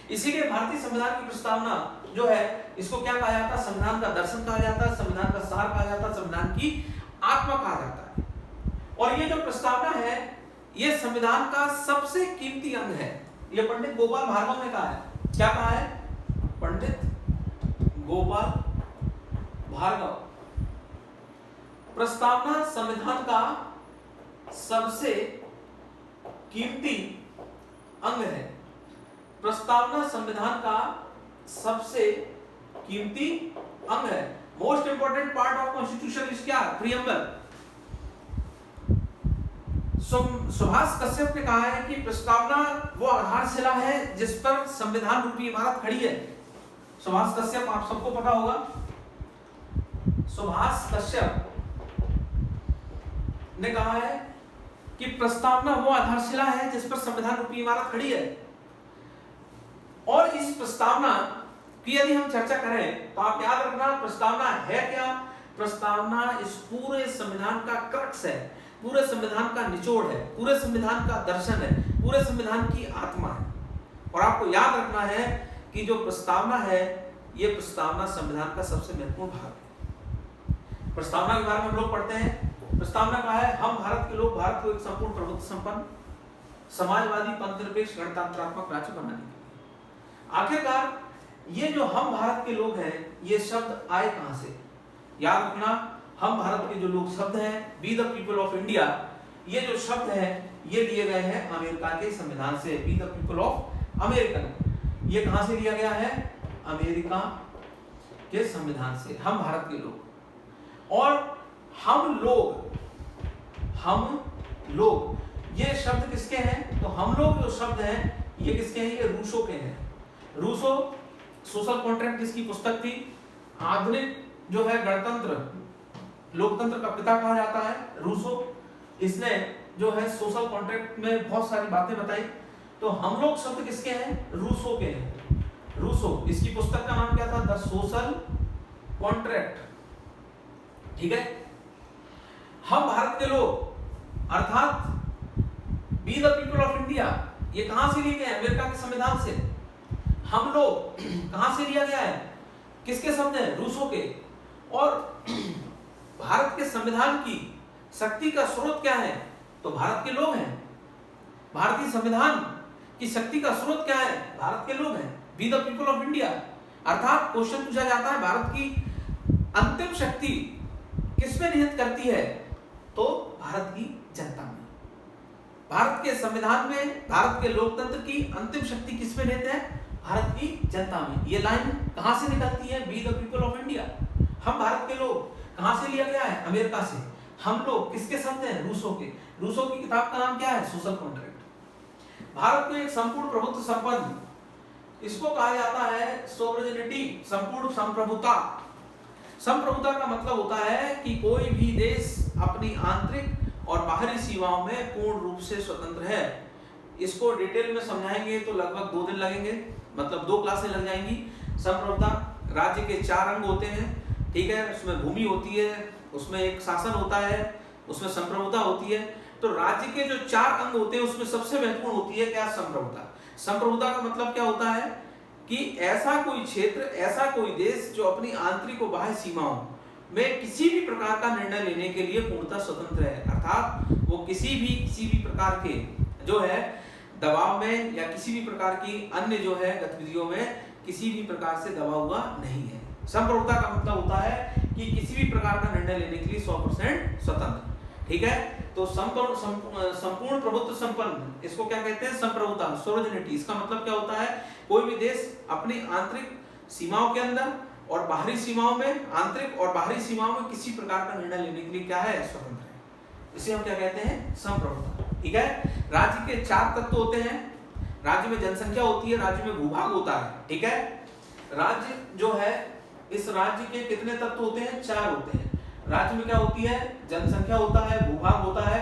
इसीलिए भारतीय संविधान की प्रस्तावना जो है, इसको क्या कहा जाता है? संविधान का दर्शन कहा जाता है, संविधान का सार कहा जाता है, संविधान की आत्मा कहा जाता है। और ये जो प्रस्तावना है, ये संविधान का सबसे कीमती अंग है। ये पंडित गोपाल भार्गव ने कहा है। क्या कहा है? पंडित गोपाल भार्गव, प्रस्तावना संविधान का सबसे कीमती अंग है। प्रस्तावना संविधान का सबसे कीमती अंग है। Most important part of constitution is क्या? प्रीएम्बल। सुभाष कश्यप ने कहा है कि प्रस्तावना वो आधारशिला है जिस पर संविधान रूपी इमारत खड़ी है। सुभाष कश्यप आप सबको पता होगा। सुभाष कश्यप ने कहा है कि प्रस्तावना वो आधारशिला है जिस पर संविधान रूपी इमारत खड़ी है। और इस प्रस्तावना की यदि हम चर्चा करें तो आप याद रखना, प्रस्तावना है क्या? प्रस्तावना इस पूरे संविधान का क्रक्स है, पूरे संविधान का निचोड़ है, पूरे संविधान का दर्शन है, पूरे संविधान की आत्मा है। और आपको याद रखना है कि जो प्रस्तावना है, ये प्रस्तावना संविधान का सबसे महत्वपूर्ण भाग है। प्रस्तावना के बारे में हम लोग पढ़ते हैं। प्रस्तावना कहा है, हम भारत के लोग भारत को एक संपूर्ण प्रभुत्व संपन्न, समाजवादी, पंथनिरपेक्ष, गणतंत्रात्मक राज्य बनाने के लिए। आखिरकार ये जो हम भारत के लोग हैं, ये शब्द आए कहां से? याद रखना, हम भारत के जो लोग शब्द हैं, we the people of India, ये जो शब्द है ये लिए गए हैं अमेरिका के संविधान से। We the people of American, ये कहां से लिया गया है? अमेरिका के संविधान से। हम भारत के लोग और हम लोग, ये शब्द किसके हैं? तो हम लोग जो शब्द हैं ये किसके हैं? ये रूसो के हैं। रूसो सोशल कॉन्ट्रैक्ट जिसकी पुस्तक थी, आधुनिक जो है गणतंत्र, लोकतंत्र का पिता कहा जाता है रूसो। इसने जो है सोशल कॉन्ट्रैक्ट में बहुत सारी बातें बताई। तो हम लोग शब्द किसके हैं? रूसो के हैं। रूसो, इसकी पुस्तक का नाम क्या था? The social contract. ठीक है। हम भारत के लोग अर्थात we the people of India, ये कहां से लिए गए हैं? अमेरिका के संविधान से। हम लोग कहां से लिया गया है? किसके शब्द हैं? रूसों के। और भारत के संविधान की शक्ति का स्रोत क्या है? तो भारत के लोग हैं। भारतीय संविधान की शक्ति का स्रोत क्या है? भारत के लोग हैं। We the people of India. अर्थात क्वेश्चन पूछा जाता है भारत की अंतिम शक्ति किसमें निहित करती है? तो भारत की जनता में। भारत के संविधान में भारत के लोकतंत्र की अंतिम शक्ति किसमें निहित है? भारत की जनता में। ये लाइन कहां से निकलती है? We the people of India. हम भारत के लोग। कहां से लिया गया है? अमेरिका से। हम लोग किसके शब्द हैं? रूसों के। रूसों की किताब का नाम क्या है? Social contract. भारत को एक संपूर्ण प्रभुत्व संपन्न, इसको कहा जाता है सोवरेनिटी, संपूर्ण संप्रभुता। संप्रभुता का मतलब होता है कि कोई भी देश अपनी आंतरिक और बाहरी सीमाओं में पूर्ण रूप से स्वतंत्र है। इसको डिटेल में समझाएंगे तो लगभग 2 दिन लगेंगे, मतलब 2 क्लासें लग जाएंगी। संप्रभुता, राज्य के 4 अंग होते हैं, ठीक है। उसमें भूमि होती है, उसमें एक शासन होता है, उसमें संप्रभुता होती है। तो राज्य के जो 4 अंग होते हैं उसमें सबसे महत्वपूर्ण होती है क्या? संप्रभुता। संप्रभुता का मतलब क्या होता है कि ऐसा कोई क्षेत्र, ऐसा कोई देश जो अपनी आंतरिक और बाह्य सीमाओं में किसी भी प्रकार का निर्णय लेने के लिए पूर्णतः स्वतंत्र है। अर्थात वो किसी भी प्रकार के जो है दबाव में या किसी भी प्रकार की अन्य जो है गतिविधियों में किसी भी प्रकार से दबा हुआ नहीं है। संप्रभुता का मतलब होता है कि किसी भी प्रकार का निर्णय लेने के लिए 100% स्वतंत्र, ठीक है। तो संपूर्ण प्रभुत्व संपन्न, इसको क्या कहते हैं? संप्रभुता, सोवरेनिटी। इसका मतलब क्या होता है? कोई भी देश अपनी आंतरिक सीमाओं के अंदर और बाहरी सीमाओं में, आंतरिक और बाहरी सीमाओं में किसी प्रकार का निर्णय लेने के लिए क्या है? स्वतंत्र है। इसे हम क्या कहते हैं? संप्रभुता, ठीक है। राज्य के 4 तत्व होते हैं। राज्य में जनसंख्या होती है, राज्य में भूभाग होता है, ठीक है। राज्य जो है, इस राज्य के कितने तत्व होते हैं? 4 होते हैं। राज्य में क्या होती है? जनसंख्या होता है, भूभाग होता है,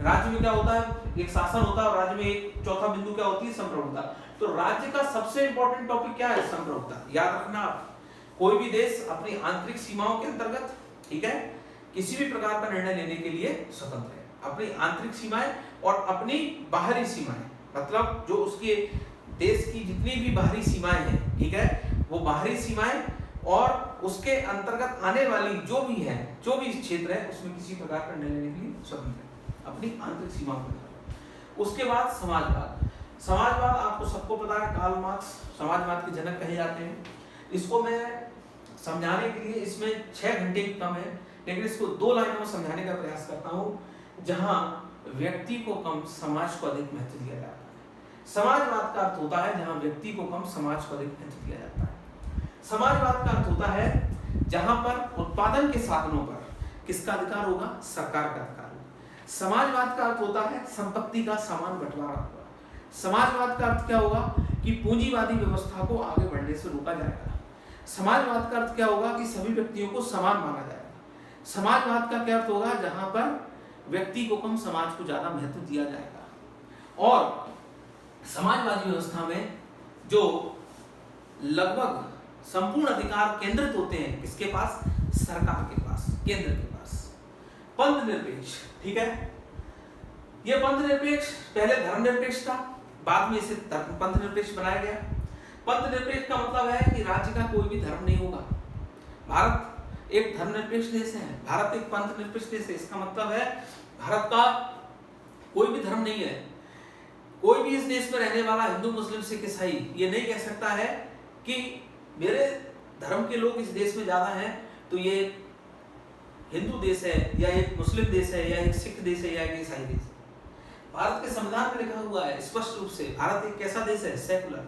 राज्य में क्या होता है? एक शासन होता है, और राज्य में एक चौथा बिंदु क्या होती है? संप्रभुता। तो राज्य का सबसे इंपॉर्टेंट टॉपिक क्या है? संप्रभुता। याद रखना, कोई भी देश अपनी आंतरिक सीमाओं के अंतर्गत, ठीक है, किसी भी प्रकार का निर्णय लेने के लिए स्वतंत्र है। अपनी आंतरिक सीमाएं और अपनी बाहरी सीमाएं, मतलब जो उसके देश की जितनी भी बाहरी सीमाएं हैं, ठीक है, वो बाहरी सीमाएं और उसके अंतर्गत आने वाली जो भी है, जो भी क्षेत्र है, उसमें किसी प्रकार का निर्णय लेने के लिए स्वतंत्र है, अपनी आंतरिक सीमाओं पर। उसके बाद समाजवाद। समाजवाद आपको सबको पता है, कार्ल मार्क्स समाजवाद के जनक कहे जाते हैं। इसको मैं समझाने के लिए, इसमें 6 घंटे की कम है, लेकिन इसको 2 लाइनों में समझाने का प्रयास करता हूँ। जहां व्यक्ति को कम, समाज को अधिक महत्व दिया जाता है। समाजवाद का अर्थ होता है जहां व्यक्ति को कम, समाज को अधिक महत्व दिया जाता है। समाजवाद का अर्थ होता है जहां पर उत्पादन के साधनों पर किसका अधिकार होगा? सरकार का अधिकार होगा। समाजवाद का अर्थ होता है संपत्ति का समान बंटवारा होगा। समाजवाद का अर्थ क्या होगा? कि पूंजीवादी व्यवस्था को आगे बढ़ने से रोका जाएगा। समाजवाद का अर्थ क्या होगा? कि सभी व्यक्तियों को समान माना जाएगा। समाजवाद का क्या अर्थ होगा? जहां पर व्यक्ति को कम, समाज को ज्यादा महत्व दिया जाएगा। और समाजवादी व्यवस्था में जो लगभग संपूर्ण अधिकार केंद्रित होते हैं किसके पास? सरकार के पास, केंद्र के पास। पंथ निरपेक्ष, ठीक है। यह पंथ निरपेक्ष पहले धर्मनिरपेक्ष था, बाद में इसे पंथ निरपेक्ष बनाया गया। पंथ निरपेक्ष का मतलब है कि राज्य का कोई भी धर्म नहीं होगा। भारत एक धर्मनिरपेक्ष देश है, भारत एक पंथ निरपेक्ष देश है। इसका मतलब है भारत का कोई भी धर्म नहीं है। कोई भी इस देश में रहने वाला हिंदू, मुस्लिम, सिख, ईसाई ये नहीं कह सकता है कि मेरे धर्म के लोग इस देश में ज्यादा हैं तो ये हिंदू देश है, या एक मुस्लिम देश है, या एक सिख देश है, या एक ईसाई देश है। भारत के संविधान में लिखा हुआ है स्पष्ट रूप से, भारत एक कैसा देश है? सेकुलर,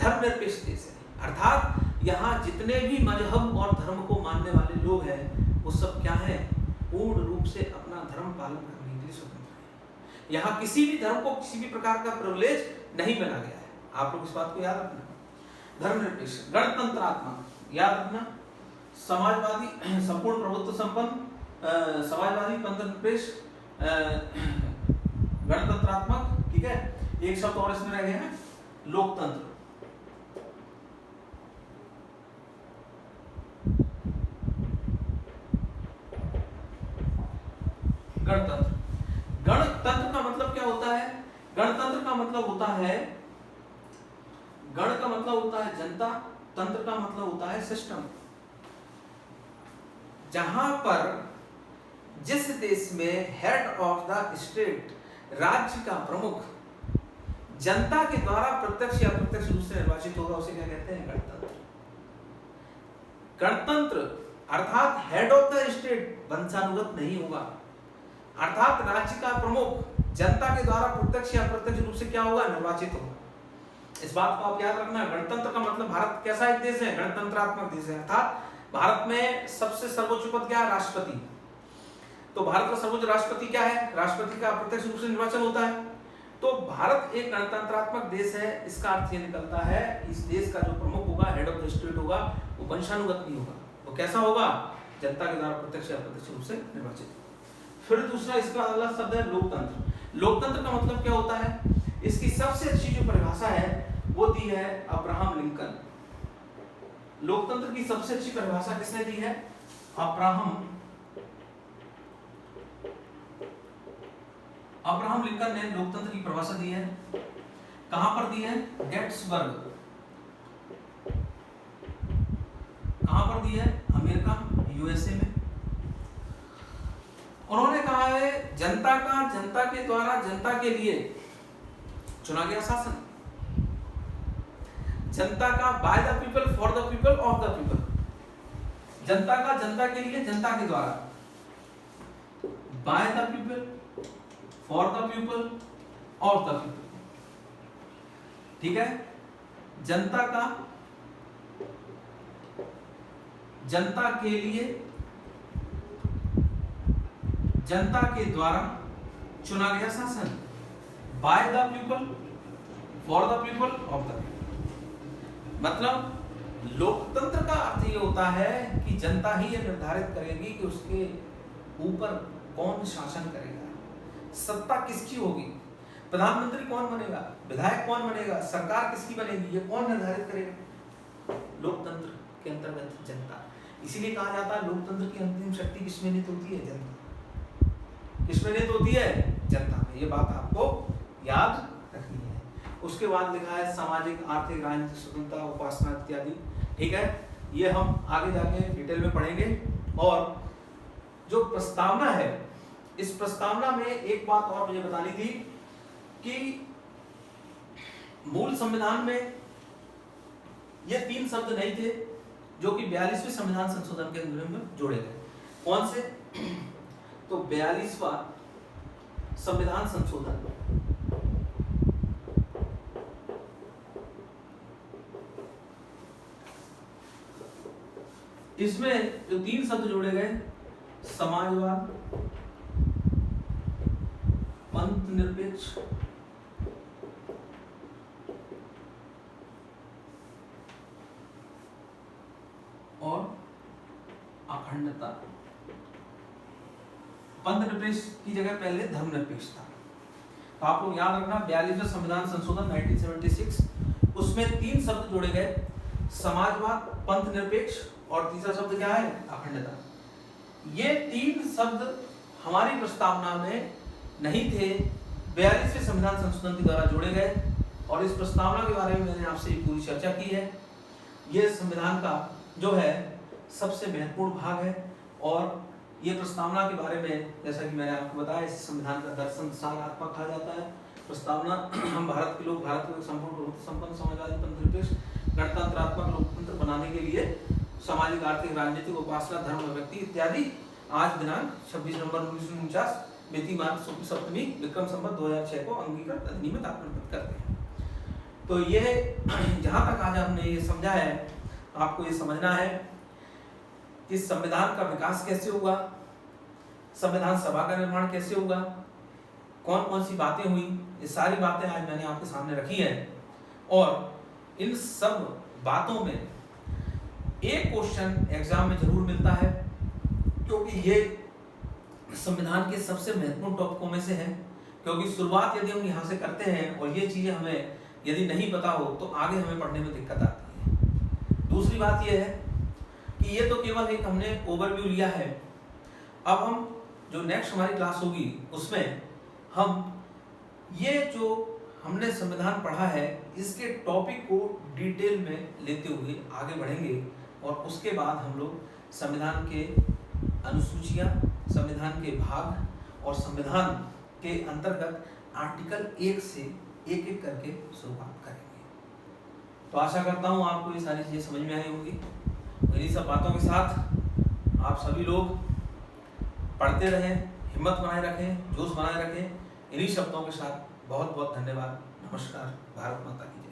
धर्मनिरपेक्ष देश है। अर्थात यहाँ जितने भी मजहब और धर्म को मानने वाले लोग हैं वो सब क्या है? पूर्ण रूप से अपना धर्म पालन करने के लिए स्वतंत्र है। यहाँ किसी भी धर्म को किसी भी प्रकार का प्रिविलेज नहीं मिला गया है। आप लोग इस बात को याद रखना। धर्मनिरपेक्ष, गणतंत्रात्मक, याद रखना। समाजवादी, संपूर्ण प्रभुत्व संपन्न, समाजवादी, पंथ निरपेक्ष, गणतंत्रात्मक, ठीक है। एक शब्द और इसमें रह गया है, लोकतंत्र। गणतंत्र, गणतंत्र का मतलब क्या होता है? गणतंत्र का मतलब होता है, गण का मतलब होता है जनता, तंत्र का मतलब होता है सिस्टम। जहां पर जिस देश में हेड ऑफ द स्टेट, राज्य का प्रमुख जनता के द्वारा प्रत्यक्ष या अप्रत्यक्ष रूप से निर्वाचित होगा, उसे क्या कहते हैं? गणतंत्र। गणतंत्र अर्थात हेड ऑफ द स्टेट वंशानुगत नहीं होगा, अर्थात राज्य का प्रमुख जनता के द्वारा प्रत्यक्ष या अप्रत्यक्ष रूप से क्या होगा? निर्वाचित होगा। इस बात को आप याद रखना। गणतंत्र का मतलब भारत कैसा एक देश है? गणतंत्रात्मक देश है, अर्थात भारत में सबसे सर्वोच्च पद क्या है? राष्ट्रपति। तो भारत का सर्वोच्च राष्ट्रपति क्या है? राष्ट्रपति का अप्रत्यक्ष रूप से निर्वाचन होता है। तो भारत एक गणतंत्रात्मक देश है। इसका अर्थ ये निकलता है इस देश का जो प्रमुख होगा, हेड ऑफ द स्टेट होगा, वो वंशानुगत नहीं होगा। वो कैसा होगा? जनता के द्वारा प्रत्यक्ष या अप्रत्यक्ष रूप से निर्वाचित। फिर दूसरा इसका अगला शब्द है लोकतंत्र। लोकतंत्र का मतलब क्या होता है? इसकी सबसे अच्छी जो परिभाषा है वो दी है अब्राहम लिंकन। लोकतंत्र की सबसे अच्छी परिभाषा किसने दी है? अब्राहम लिंकन ने लोकतंत्र की परिभाषा दी है। कहां पर दी है? गेटिसबर्ग। कहां पर दी है? अमेरिका, यूएसए में। उन्होंने कहा है जनता का, जनता के द्वारा, जनता के लिए चुना गया शासन, जनता का, by the people, for the people, of the people. जनता का, जनता के लिए, जनता के द्वारा, by the people, for the people, of the people. ठीक है? जनता का, जनता के लिए, जनता के द्वारा चुना गया शासन, by the people, for the people, of the people. मतलब लोकतंत्र का अर्थ ये होता है कि जनता ही ये निर्धारित करेगी कि उसके ऊपर कौन शासन करेगा, सत्ता किसकी होगी, प्रधानमंत्री कौन बनेगा, विधायक कौन बनेगा, सरकार किसकी बनेगी, ये कौन निर्धारित करेगा? लोकतंत्र के अंतर्गत जनता। इसीलिए कहा जाता है लोकतंत्र की अंतिम शक्ति किसमें निहित होती है? जनता। किसमें निहित होती है? जनता में। ये बात आपको याद रखनी है। उसके बाद लिखा है सामाजिक, आर्थिक, राजनीतिक स्वतंत्रता, उपासना इत्यादि। ठीक है? ये हम आगे जाके डिटेल में पढ़ेंगे। और जो प्रस्तावना है, इस प्रस्तावना में एक बात और मुझे बतानी थी कि मूल संविधान में ये 3 शब्द नहीं थे जो कि 42वें संविधान संशोधन के अंदर में जोड़े गए। कौन से? तो 42वां संविधान संशोधन, इसमें जो 3 शब्द जोड़े गए, समाजवाद, पंथ निरपेक्ष और अखंडता। पंथ निरपेक्ष की जगह पहले धर्मनिरपेक्ष था। तो आप लोग याद रखना 42वें संविधान संशोधन 1976, उसमें 3 शब्द जोड़े गए, समाजवाद, पंथ निरपेक्ष और तीसरा शब्द क्या है? अखंडता। ये 3 शब्द हमारी प्रस्तावना में नहीं थे, 42वें संविधान संशोधन के द्वारा जोड़े गए। और इस प्रस्तावना के बारे में मैंने आपसे पूरी चर्चा की है। ये संविधान का जो है सबसे महत्वपूर्ण भाग है। और ये प्रस्तावना के बारे में जैसा कि मैंने आपको बताया, इस संविधान का दर्शन सारात्मक कहा जाता है। प्रस्तावना हम भारत के लोग भारत को एक संपूर्ण समाजवादी, पंथनिरपेक्ष, गणतंत्रात्मक लोकतंत्र बनाने के लिए सामाजिक, आर्थिक, राजनीतिक, उपासना, धर्म, व्यक्ति इत्यादि आज दिनांक 26 नवंबर 1949 मिति मार्च 7वीं विक्रम संवत 2006 को अंगीकृत अधिनियमित करते हैं। तो ये जहां तक आज हमने ये समझा है, आपको ये समझना है कि संविधान का विकास कैसे हुआ, संविधान सभा का निर्माण कैसे हुआ, कौन कौन सी बातें हुई, ये सारी बातें आज मैंने आपके सामने रखी है। और इन सब बातों में एक क्वेश्चन एग्जाम में जरूर मिलता है, क्योंकि ये संविधान के सबसे महत्वपूर्ण टॉपिकों में से है। क्योंकि शुरुआत यदि हम यहाँ से करते हैं और ये चीजें हमें यदि नहीं पता हो तो आगे हमें पढ़ने में दिक्कत आती है। दूसरी बात यह है कि ये तो केवल एक हमने ओवरव्यू लिया है। अब हम जो नेक्स्ट हमारी क्लास होगी उसमें हम ये जो हमने संविधान पढ़ा है, इसके टॉपिक को डिटेल में लेते हुए आगे बढ़ेंगे और उसके बाद हम लोग संविधान के अनुसूचियां, संविधान के भाग और संविधान के अंतर्गत आर्टिकल 1 से एक एक करके शुरुआत करेंगे। तो आशा करता हूँ आपको ये सारी चीज़ें समझ में आई होंगी। इन्हीं सब बातों के साथ आप सभी लोग पढ़ते रहें, हिम्मत बनाए रखें, जोश बनाए रखें। इन्हीं शब्दों के साथ बहुत बहुत धन्यवाद। नमस्कार। भारत माता की जय।